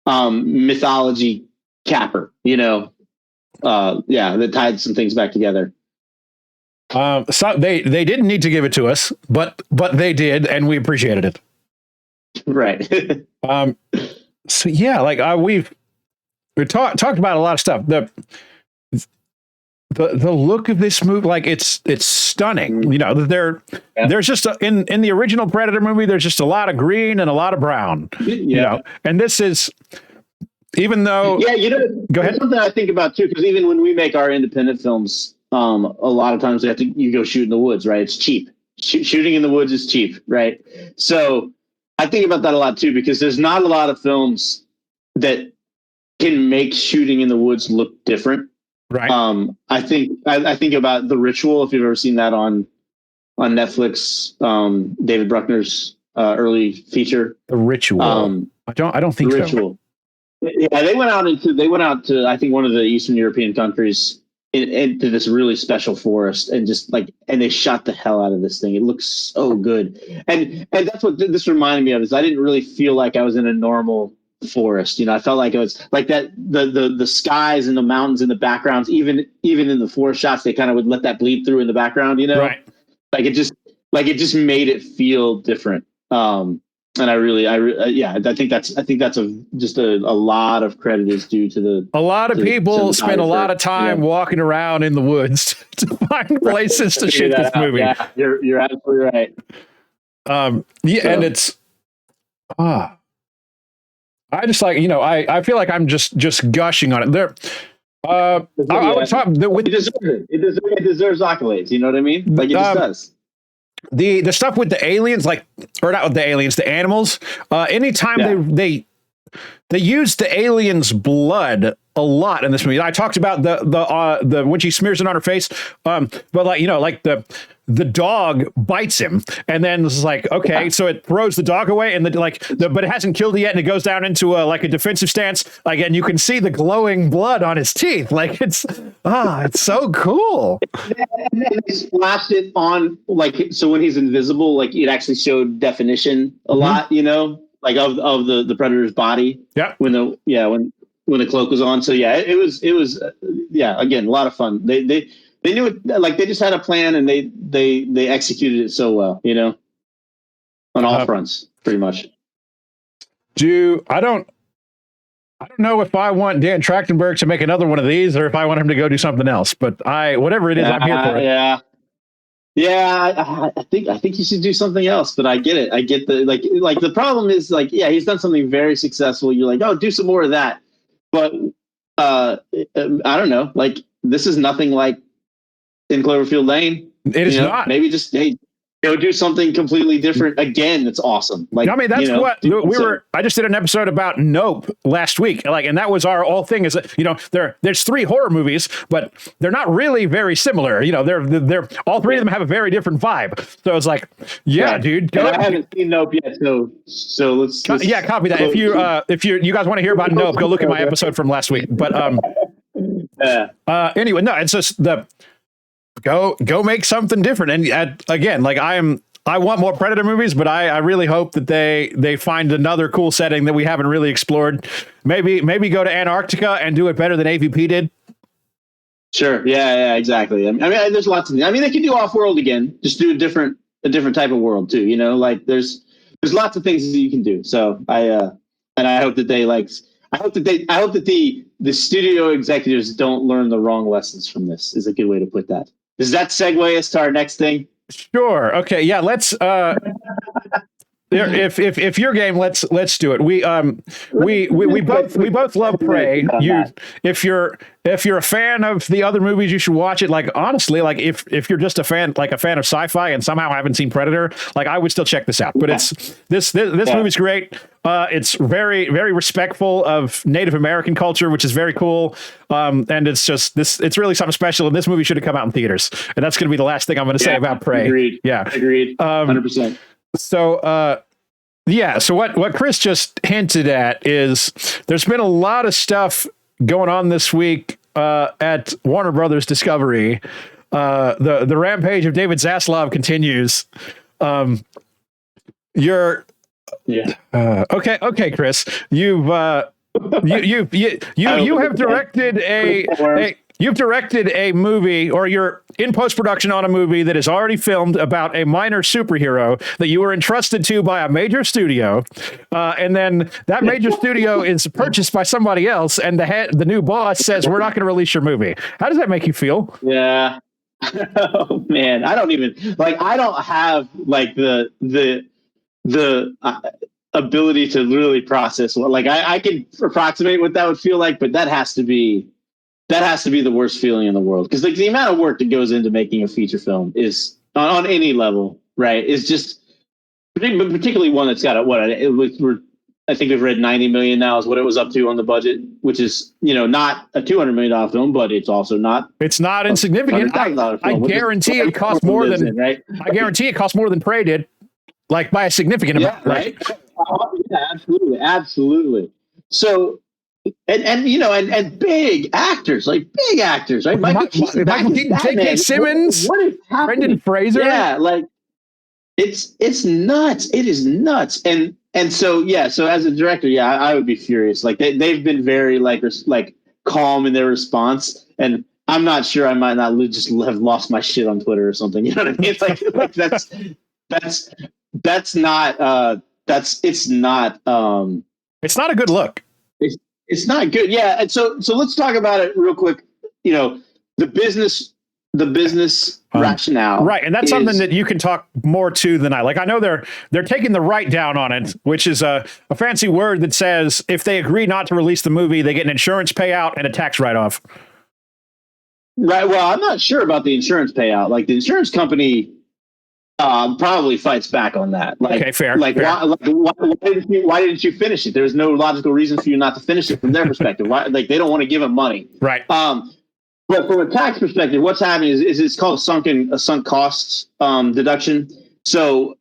mythology capper, that tied some things back together. So they didn't need to give it to us, but they did, and we appreciated it. Right. So yeah, like we talked about a lot of stuff. The look of this movie, like it's stunning. You know, there's just in the original Predator movie, there's just a lot of green and a lot of brown. Yeah. You know, and this is, even though, yeah, you know, go ahead. Something I think about too, because even when we make our independent films, a lot of times you go shoot in the woods, right? It's cheap. Shooting in the woods is cheap, right? So I think about that a lot too, because there's not a lot of films that can make shooting in the woods look different. Right. I think about The Ritual, if you've ever seen that on Netflix. David Bruckner's early feature. The Ritual. I don't think The so. Ritual. Yeah, they went out to I think one of the Eastern European countries into this really special forest, and and they shot the hell out of this thing. It looks so good, and that's what this reminded me of. Is I didn't really feel like I was in a normal forest. You know, I felt like it was like that the skies and the mountains in the backgrounds, even in the forest shots, they kind of would let that bleed through in the background. You know, right? Like it just made it feel different. And I think that's just a lot of credit is due to a lot of people spend a lot of time walking around in the woods to find places to shoot this movie. Yeah, you're absolutely right. And it's I just like, you know, I feel like I'm just gushing on it. There, I would talk. It deserves accolades. You know what I mean? Like it just does. The stuff with the aliens, like, or not with the aliens, the animals. Anytime they use the aliens' blood a lot in this movie. I talked about the when she smears it on her face, but like, you know, like the dog bites him, and then it's like, okay, so it throws the dog away, and but it hasn't killed it yet, and it goes down into a defensive stance, like, and you can see the glowing blood on his teeth, like it's so cool. And they splashed it on, like, so when he's invisible, like it actually showed definition a lot, you know, like of the predator's body. Yeah. When the cloak was on. So yeah, it was again, a lot of fun. They knew it, like they just had a plan, and they executed it so well, you know, on all fronts, pretty much. I don't know if I want Dan Trachtenberg to make another one of these, or if I want him to go do something else, but whatever it is, I'm here for it. I think he should do something else, but I get it. I get like the problem is, like, yeah, he's done something very successful. You're like, oh, do some more of that. But I don't know. Like, this is nothing like in Cloverfield Lane. It is not. Maybe just go do something completely different again. That's awesome. Like, I mean, that's what we were. I just did an episode about Nope last week, like, and that was our whole thing. Is that, you know, there's 3 horror movies, but they're not really very similar. You know, they're all 3 of them have a very different vibe. So it's like, dude. I haven't seen Nope yet, so let's copy that. If you guys want to hear about Nope, go look at my episode from last week. But anyway, no, it's just go make something different. And again, like, I want more Predator movies, but I really hope that they find another cool setting that we haven't really explored. Maybe go to Antarctica and do it better than AVP did. Sure. Yeah, exactly. I mean, there's lots of things. I mean, they could do Off-World again. Just do a different type of world too. You know, like there's lots of things that you can do. So I hope that I hope that the studio executives don't learn the wrong lessons from this, is a good way to put that. Does that segue us to our next thing? Sure. Okay. Yeah. Let's. If your game, let's do it. We both love Prey. If you're a fan of the other movies, you should watch it. Like, honestly, like if you're just a fan of sci-fi and somehow haven't seen Predator, like, I would still check this out. But this movie's great. It's very, very respectful of Native American culture, which is very cool. And it's just it's really something special. And this movie should have come out in theaters. And that's going to be the last thing I'm going to say about Prey. Agreed. Yeah. Agreed. 100%. So, so what Chris just hinted at is there's been a lot of stuff going on this week at Warner Brothers Discovery. The rampage of David Zaslav continues. Okay, Chris, you have directed you've directed a movie, or you're in post-production on a movie that is already filmed about a minor superhero that you were entrusted to by a major studio, and then that major studio is purchased by somebody else, and the new boss says, we're not going to release your movie. How does that make you feel? Yeah. Oh man, I don't have like the ability to really process what, like, I can approximate what that would feel like, but that has to be the worst feeling in the world, because like the amount of work that goes into making a feature film is on any level, right, is just particularly one that's got I think we've read 90 million now is what it was up to on the budget, which is, not a $200 million film, but it's also not. It's not insignificant. I guarantee it costs more than right. I guarantee it costs more than Prey did, like by a significant amount. Right? Yeah, absolutely. So, and big actors, right? Michael Keaton, J.K. Simmons, what is happening? Brendan Fraser. Yeah, like it's nuts. It is nuts. And so, yeah, so as a director, yeah, I would be furious. Like they've been very like calm in their response, and I'm not sure, I might not just have lost my shit on Twitter or something. You know what I mean? Like it's not a good look. It's not good. Yeah. And so let's talk about it real quick. The business rationale. Right. And that's something that you can talk more to than I. Like, I know they're taking the write down on it, which is a fancy word that says if they agree not to release the movie, they get an insurance payout and a tax write-off. Right. Well, I'm not sure about the insurance payout. Like, the insurance company probably fights back on that. Like, okay, fair. Like, fair. Why didn't you finish it? There's no logical reason for you not to finish it from their perspective. Why? Like, they don't want to give them money. Right. But from a tax perspective, what's happening is it's called a sunk costs deduction. So,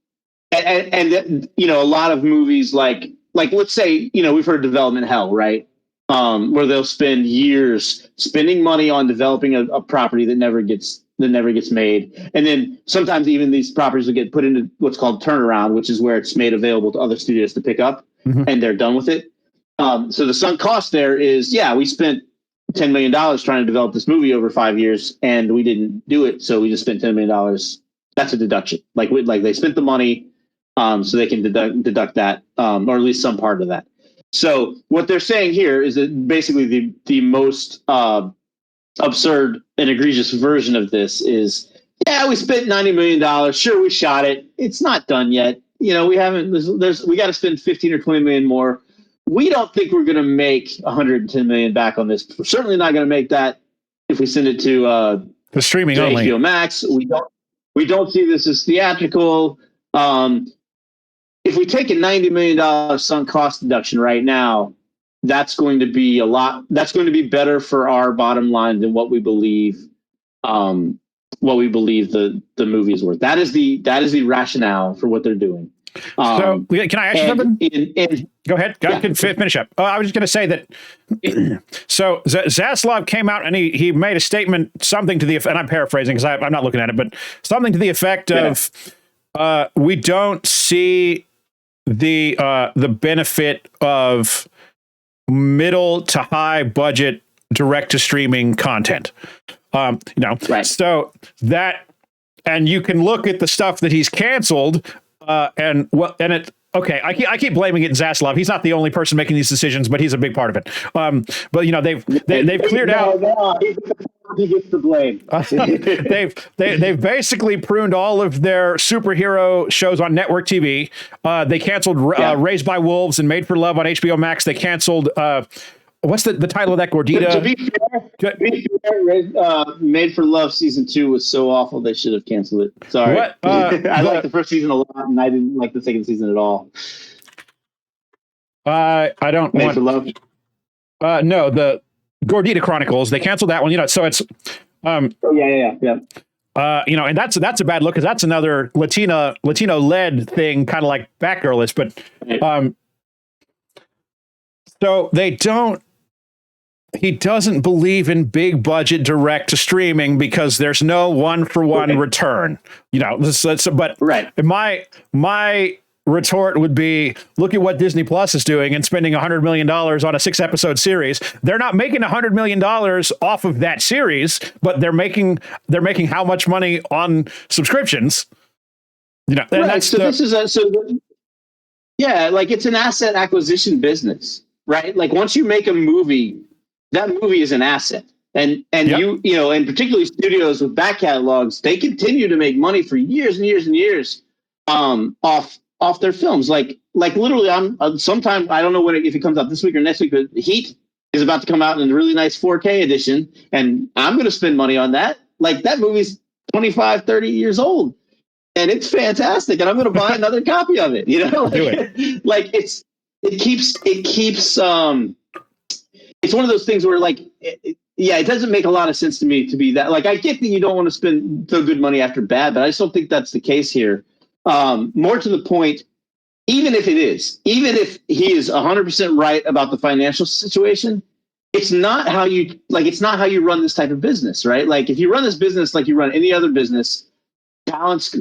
and a lot of movies like let's say, we've heard development hell, right? Where they'll spend years spending money on developing a property that never gets made, and then sometimes even these properties will get put into what's called turnaround, which is where it's made available to other studios to pick up, and they're done with it. So the sunk cost there is, we spent $10 million trying to develop this movie over 5 years, and we didn't do it, so we just spent $10 million. That's a deduction. Like they spent the money, so they can deduct that, or at least some part of that. So what they're saying here is that basically the most absurd and egregious version of this is, we spent $90 million. Sure, we shot it. It's not done yet. We haven't. We got to spend 15 or 20 million more. We don't think we're going to make 110 million back on this. We're certainly not going to make that if we send it to the streaming to only. HBO Max. We don't see this as theatrical. If we take a $90 million sunk cost deduction right now, that's going to be a lot. That's going to be better for our bottom line than what we believe. What we believe the movie is worth. That is the rationale for what they're doing. So can I ask you something? Go ahead. Finish up. I was just going to say that. So Zaslav came out and he made a statement, something to the effect, and I'm paraphrasing because I'm not looking at it, but something to the effect of, we don't see the benefit of middle to high budget direct to streaming content. Right. So that, and you can look at the stuff that he's canceled. I keep blaming it in Zaslav. He's not the only person making these decisions, but he's a big part of it. But they've cleared out. He gets the blame. they've basically pruned all of their superhero shows on network TV. They canceled Raised by Wolves and Made for Love on HBO Max. They canceled. What's the title of that, Gordita? To be fair, Made for Love season 2 was so awful they should have canceled it. Sorry. I liked the first season a lot, and I didn't like the second season at all. I don't Made want for Love. No, the Gordita Chronicles. They canceled that one. So it's. Yeah. And that's a bad look because that's another Latino led thing, kind of like Batgirl is, but. So they don't. He doesn't believe in big budget direct to streaming because there's no 1-for-1 return. But right. My retort would be, look at what Disney Plus is doing and spending $100 million on a 6-episode series. They're not making $100 million off of that series, but they're making how much money on subscriptions? You know, and right. So like it's an asset acquisition business, right? Like once you make a movie, that movie is an asset. And yep. you know, and particularly studios with back catalogs, they continue to make money for years and years and years off their films. Like literally, sometime, I don't know if it comes out this week or next week, but Heat is about to come out in a really nice 4K edition, and I'm going to spend money on that. Like that movie's 25, 30 years old, and it's fantastic, and I'm going to buy another copy of it. You know, do it. Like it keeps. It's one of those things where like. It doesn't make a lot of sense to me to be that. Like, I get that you don't want to throw good money after bad, but I just don't think that's the case here. More to the point, even if he is 100% right about the financial situation, it's not how you run this type of business, right? Like, if you run this business like you run any other business, talent's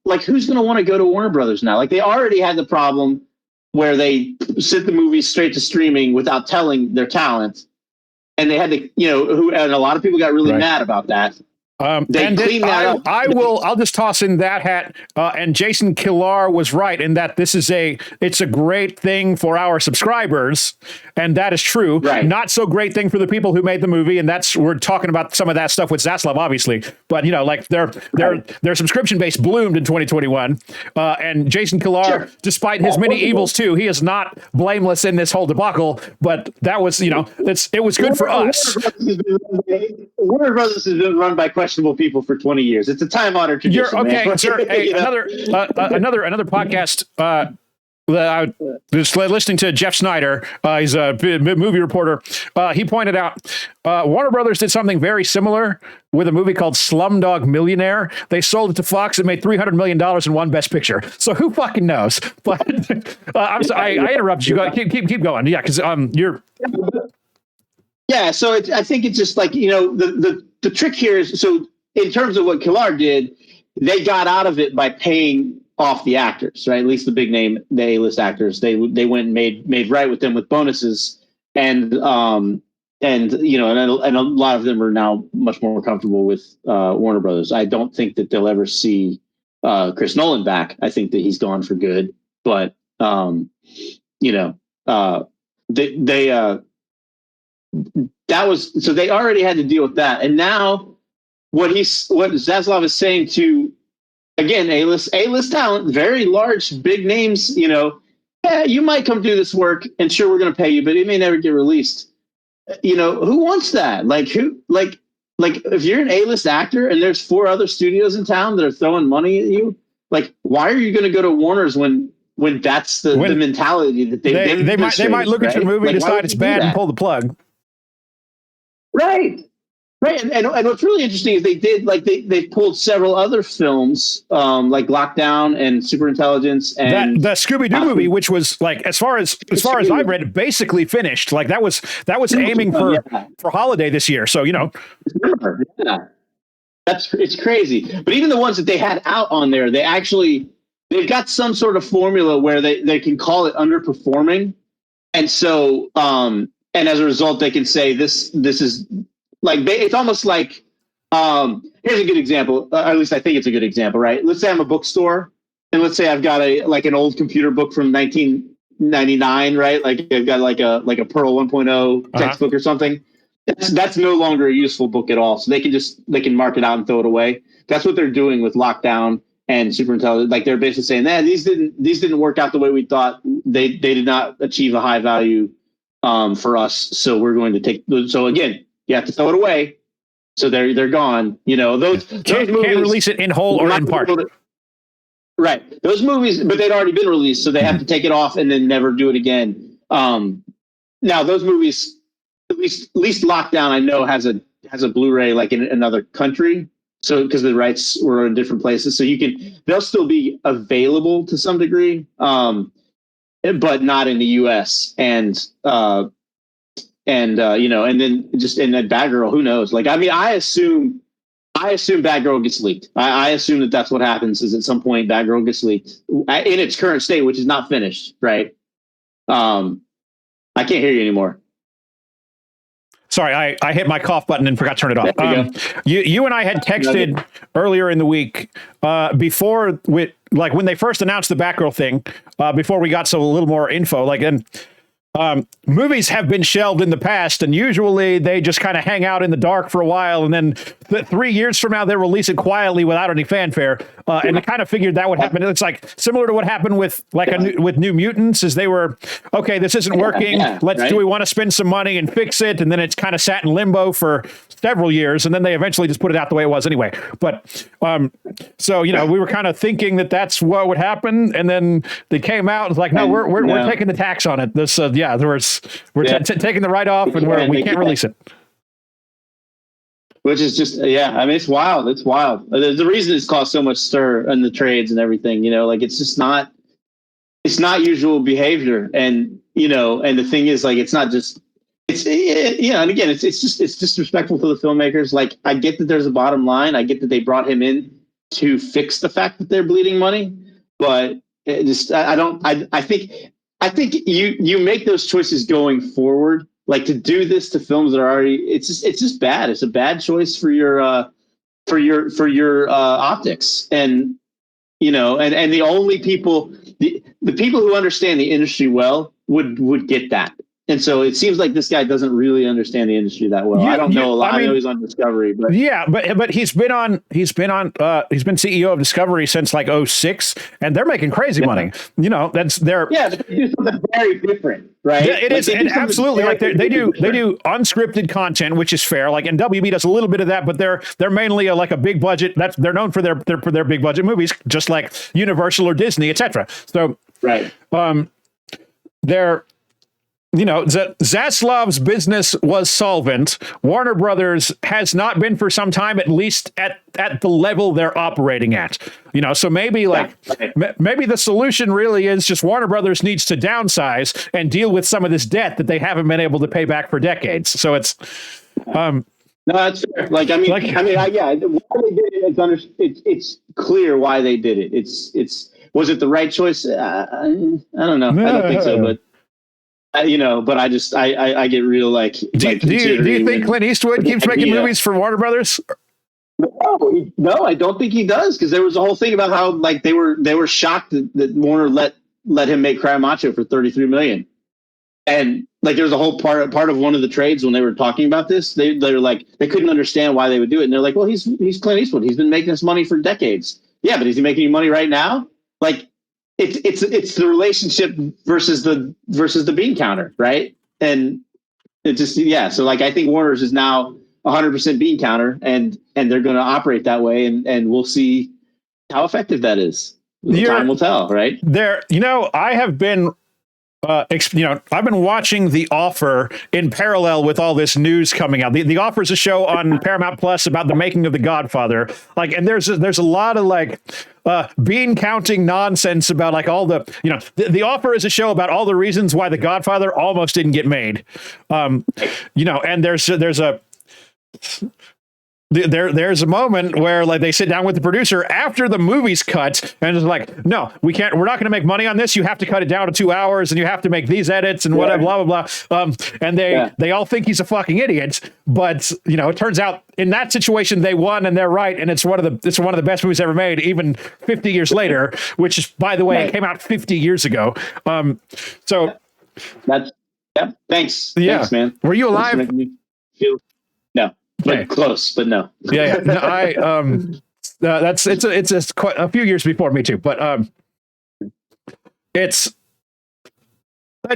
like, who's going to want to go to Warner Brothers now? Like, they already had the problem where they sent the movies straight to streaming without telling their talent. And they had to, and a lot of people got really mad about that. They cleaned that up. I'll just toss in that hat. And Jason Kilar was right in that it's a great thing for our subscribers, and that is true. Right. Not so great thing for the people who made the movie, and we're talking about some of that stuff with Zaslav, obviously. But like their subscription base bloomed in 2021, and Jason Kilar, despite his many evils too, he is not blameless in this whole debacle. But that was, it was good for us. Warner Brothers has been run by questionable people for 20 years. It's a time-honored tradition. Okay, sir. Hey, another podcast that I was listening to. Jeff Snyder, he's a movie reporter. He pointed out Warner Brothers did something very similar with a movie called Slumdog Millionaire. They sold it to Fox and made $300 million and won Best Picture. So who fucking knows? But I'm sorry, I interrupted you. Keep going. Yeah, because you're. Yeah, so I think it's just like, the trick here is, so in terms of what Kilar did, they got out of it by paying off the actors, right? At least the big name, the A-list actors. They went and made right with them with bonuses, and a lot of them are now much more comfortable with Warner Brothers. I don't think that they'll ever see Chris Nolan back. I think that he's gone for good, but so they already had to deal with that. And now what Zaslav is saying to, again, A-list talent, very large, big names, you might come do this work and sure, we're going to pay you, but it may never get released. Who wants that? Like if you're an A-list actor and there's 4 other studios in town that are throwing money at you, like, why are you going to go to Warner's when that's the mentality that they might look at your movie, like, decide it's bad and pull the plug. Right. And what's really interesting is they pulled several other films like Lockdown and Superintelligence and the Scooby-Doo movie, which was like, as far as I've read it, basically finished. Like that was aiming for holiday this year. So, Yeah. It's crazy. But even the ones that they had out on there, they've got some sort of formula where they can call it underperforming. And so, and as a result, they can say this is like, it's almost like, here's a good example. At least I think it's a good example, right? Let's say I'm a bookstore, and let's say I've got an old computer book from 1999, right? Like I've got like a Pearl 1.0 textbook or something. That's no longer a useful book at all. So they can mark it out and throw it away. That's what they're doing with Lockdown and Superintelligence. Like they're basically saying, these didn't work out the way we thought. They did not achieve a high value for us. So we're going to take. So again, you have to throw it away. So they're gone. Those can't release it in whole or in part. Right. Those movies, but they'd already been released, so they have to take it off and then never do it again. Now those movies, at least Lockdown, I know has a Blu-ray like in another country. So because the rights were in different places, so they'll still be available to some degree, but not in the U.S. And then Batgirl, who knows? Like, I mean, I assume I assume Batgirl gets leaked. I assume that that's what happens. Is at some point Batgirl gets leaked in its current state, which is not finished. Right. I can't hear you anymore. Sorry, I hit my cough button and forgot to turn it off. You and I had texted earlier in the week before when they first announced the Batgirl thing, before we got a little more info. Movies have been shelved in the past, and usually they just kind of hang out in the dark for a while, and then 3 years from now they release it quietly without any fanfare. And I kind of figured that would happen. It's like similar to what happened with with New Mutants, is they were okay. This isn't working. Do we want to spend some money and fix it? And then it's kind of sat in limbo for several years, and then they eventually just put it out the way it was anyway. But so we were kind of thinking that that's what would happen, and then they came out and was like, no, we're taking the tax on it. This we're taking the write off, and we can't release it. Which is just, I mean, it's wild. It's wild. The reason it's caused so much stir in the trades and everything, it's just not usual behavior. And, and the thing is, it's not just, and again, it's disrespectful to the filmmakers. Like, I get that there's a bottom line. I get that they brought him in to fix the fact that they're bleeding money, but I think you make those choices going forward. Like, to do this to films that are already, it's just bad. It's a bad choice for your optics, and and the only people, the people who understand the industry well would get that. And so it seems like this guy doesn't really understand the industry that well. I don't know a lot. I know he's on Discovery, but but he's been CEO of Discovery since like 2006, and they're making crazy money. That's their but they do something very different, right? Yeah, it is, and absolutely. Like they do unscripted content, which is fair. Like, and WB does a little bit of that, but they're mainly a big budget. They're known for their big budget movies, just like Universal or Disney, etc. So they're. Zaslav's business was solvent. Warner Brothers has not been for some time, at least at the level they're operating at. So maybe maybe the solution really is just Warner Brothers needs to downsize and deal with some of this debt that they haven't been able to pay back for decades. So it's no, that's fair. Why they did it, it's clear why they did it. Was it the right choice? I don't know. I don't think so, but. But I get real like. Do you think Clint Eastwood keeps making movies for Warner Brothers? No, I don't think he does, because there was a whole thing about how they were shocked that Warner let him make Cry Macho for $33 million, and there was a whole part of one of the trades when they were talking about this. They were like, they couldn't understand why they would do it, and they're like, well, he's Clint Eastwood. He's been making us money for decades. Yeah, but is he making you money right now? It's the relationship versus the bean counter, right? And it just So I think Warner's is now 100% bean counter, and they're going to operate that way, and we'll see how effective that is. Time will tell, right? I have been. I've been watching The Offer in parallel with all this news coming out. The Offer is a show on Paramount Plus about the making of The Godfather. And there's a lot of bean counting nonsense about all the The Offer is a show about all the reasons why The Godfather almost didn't get made. And there's a moment where they sit down with the producer after the movie's cut, and it's like, no, we can't. We're not going to make money on this. You have to cut it down to 2 hours, and you have to make these edits and whatever, blah blah blah. And they all think he's a fucking idiot, but it turns out in that situation they won and they're right, and it's one of the best movies ever made, even 50 years later, which is, by the way, it came out 50 years ago. So that's Thanks. Yeah. Thanks, man. Were you alive? No. But close, but no. Yeah. No, it's quite a few years before me too, but that's I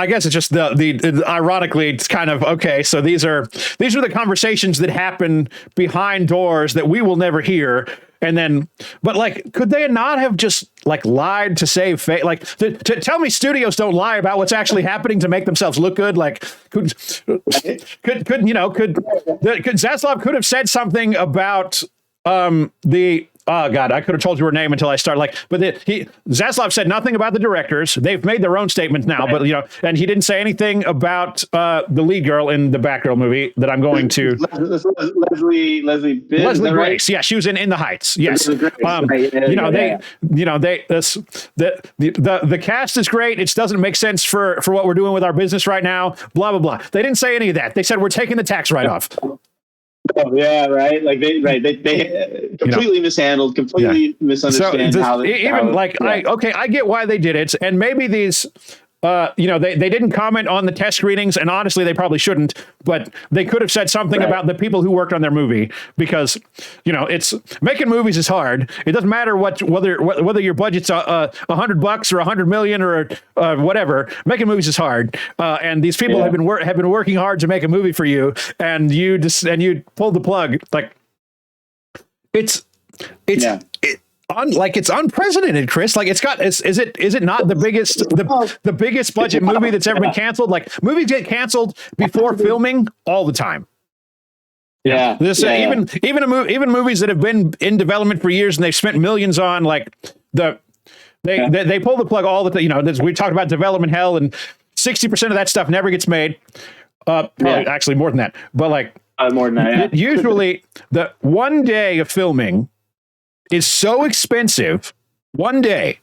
guess it's just the ironically it's kind of okay. So these are the conversations that happen behind doors that we will never hear. And then, but could they not have just lied to save face? To tell me studios don't lie about what's actually happening to make themselves look good. Could Zaslav could have said something about the oh God, I could have told you her name until I started. Zaslav said nothing about the directors. They've made their own statements now, but and he didn't say anything about the lead girl in the Batgirl movie that I'm going to. Leslie Grace. right? Yeah, she was in The Heights. Yes. The cast is great. It doesn't make sense for what we're doing with our business right now. Blah blah blah. They didn't say any of that. They said we're taking the tax write-off. Oh yeah, right. Like they completely mishandled, completely misunderstand I get why they did it, and maybe these. They didn't comment on the test screenings, and honestly, they probably shouldn't. But they could have said something about the people who worked on their movie, because it's making movies is hard. It doesn't matter whether your budget's $100 or $100 million or whatever. Making movies is hard, and these people have been working hard to make a movie for you, and you pulled the plug. Like it's unprecedented, Chris. Like is it not the biggest budget movie that's ever been canceled? Like movies get canceled before filming all the time. Yeah. Even movies that have been in development for years and they've spent millions on, like they pull the plug all the time. We talked about development hell, and 60% of that stuff never gets made. Probably actually more than that, but more than that. Yeah. Usually the one day of filming is so expensive. One day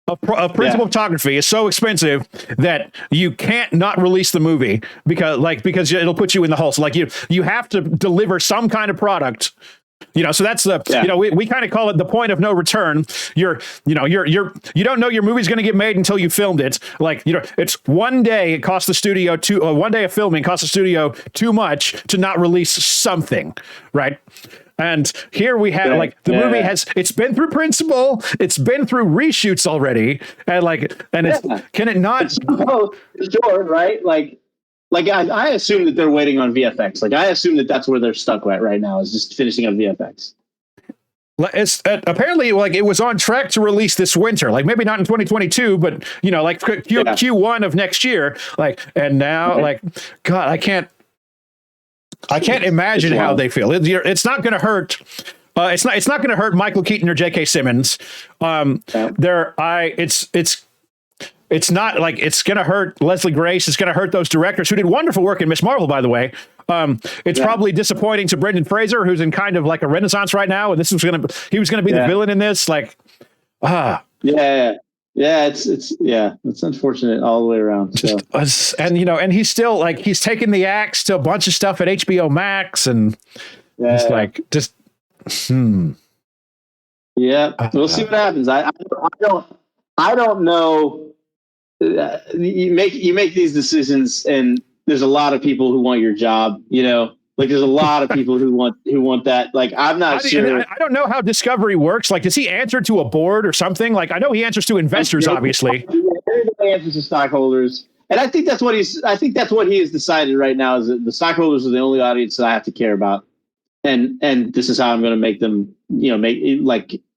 of principal photography is so expensive that you can't not release the movie because it'll put you in the hole. So you have to deliver some kind of product. So that's we kind of call it the point of no return. You don't know your movie's going to get made until you filmed it. It's one day. It costs the studio one day of filming costs the studio too much to not release something, right? And here we have movie it's been through principal, it's been through reshoots already, can it not? Sure, right? I assume that they're waiting on VFX. I assume that that's where they're stuck right now, is just finishing up VFX. It's apparently it was on track to release this winter, maybe not in 2022, but Q1 of next year. And now God, I can't imagine how they feel. It's not going to hurt. It's not going to hurt Michael Keaton or J.K. Simmons. It's not it's going to hurt Leslie Grace. It's going to hurt those directors who did wonderful work in Miss Marvel, by the way. It's probably disappointing to Brendan Fraser, who's in kind of a renaissance right now, and he was going to be the villain in this. It's unfortunate all the way around. And he's still he's taken the axe to a bunch of stuff at HBO Max, and it's we'll see what happens. I don't know. You make these decisions, and there's a lot of people who want your job. There's a lot of people who want that. I'm not sure. I don't know how Discovery works. Does he answer to a board or something? I know he answers to investors, obviously. Everybody answers to stockholders, and I think that's what he has decided right now, is that the stockholders are the only audience that I have to care about, and this is how I'm going to make them,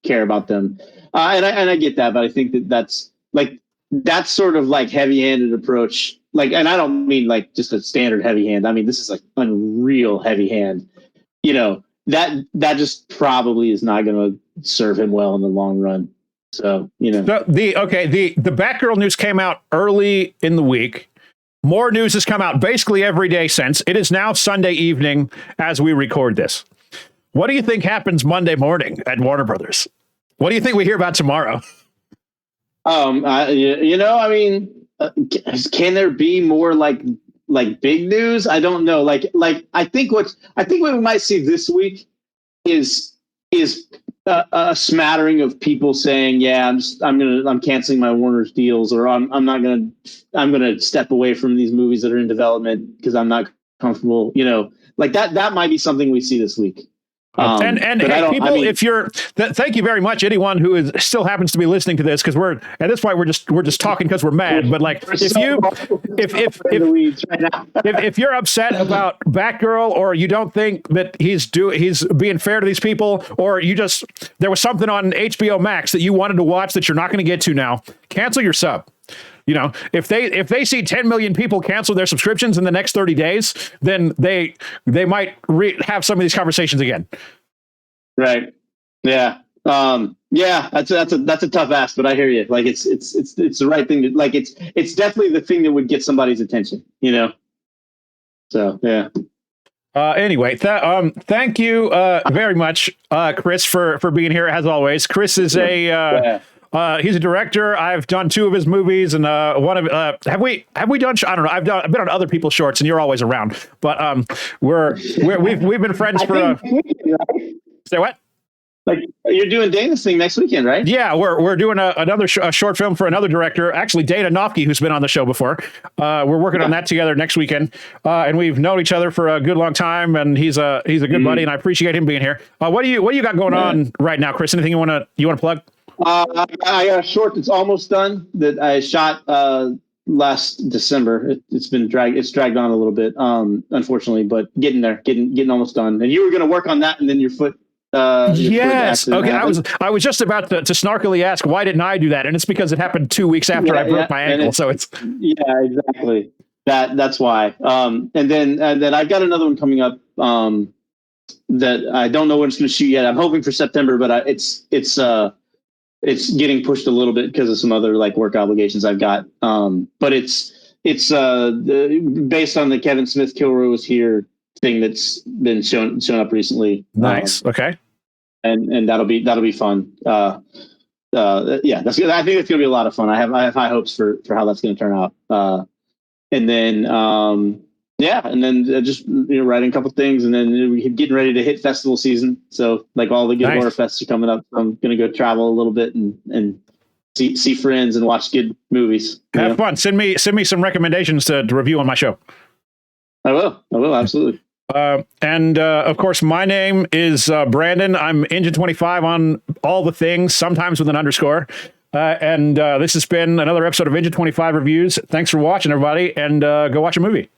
care about them. And I get that, but I think that's sort of heavy-handed approach. And I don't mean just a standard heavy hand. I mean, this is unreal heavy hand. That just probably is not going to serve him well in the long run. So, the Batgirl news came out early in the week. More news has come out basically every day since. It is now Sunday evening as we record this. What do you think happens Monday morning at Warner Brothers? What do you think we hear about tomorrow? Can there be more big news? I don't know. I think what we might see this week is a smattering of people saying, I'm canceling my Warner's deals, or I'm going to step away from these movies that are in development because I'm not comfortable. That might be something we see this week. Hey, people, thank you very much. Anyone who still happens to be listening to this, because we're at this point we're just talking because we're mad. But if you're upset about Batgirl, or you don't think that he's being fair to these people, or there was something on HBO Max that you wanted to watch that you're not going to get to now, cancel your sub. If they see 10 million people cancel their subscriptions in the next 30 days, then they might have some of these conversations again. Right. Yeah. Yeah, that's a tough ask, but I hear you. Like it's the right thing to like. It's definitely the thing that would get somebody's attention. So yeah. Anyway, thank you very much, Chris, for being here as always. Chris is he's a director. I've done 2 of his movies, and one of have we done? I don't know. I've been on other people's shorts, and you're always around. But we've been friends for. Say what? Like you're doing Dana's thing next weekend, right? Yeah, we're doing another short film for another director, actually Dana Nofke, who's been on the show before. We're working on that together next weekend, and we've known each other for a good long time. And he's a good buddy, and I appreciate him being here. What do you got going on right now, Chris? Anything you want to plug? I got a short that's almost done that I shot last December. It's dragged on a little bit, unfortunately, but getting there, getting almost done. And you were going to work on that, and then your foot. Yes. Okay. I was just about to snarkily ask, why didn't I do that? And it's because it happened 2 weeks after I broke my ankle. So it's exactly that's why. And then I've got another one coming up that I don't know when it's going to shoot yet. I'm hoping for September, but it's getting pushed a little bit because of some other like work obligations I've got. But it's based on the Kevin Smith Kilroy Was Here thing that's been shown up recently. Nice. Okay. And that'll be fun. Yeah, that's good. I think it's gonna be a lot of fun. I have high hopes for how that's gonna turn out. And then just writing a couple things, and then getting ready to hit festival season. So like all the good horror fests are coming up. I'm gonna go travel a little bit and see friends and watch good movies. Have fun. Send me some recommendations to review on my show. I will absolutely. And of course, my name is Brandon. I'm Engine25 on all the things, sometimes with an underscore. And this has been another episode of Engine25 Reviews. Thanks for watching, everybody, and go watch a movie.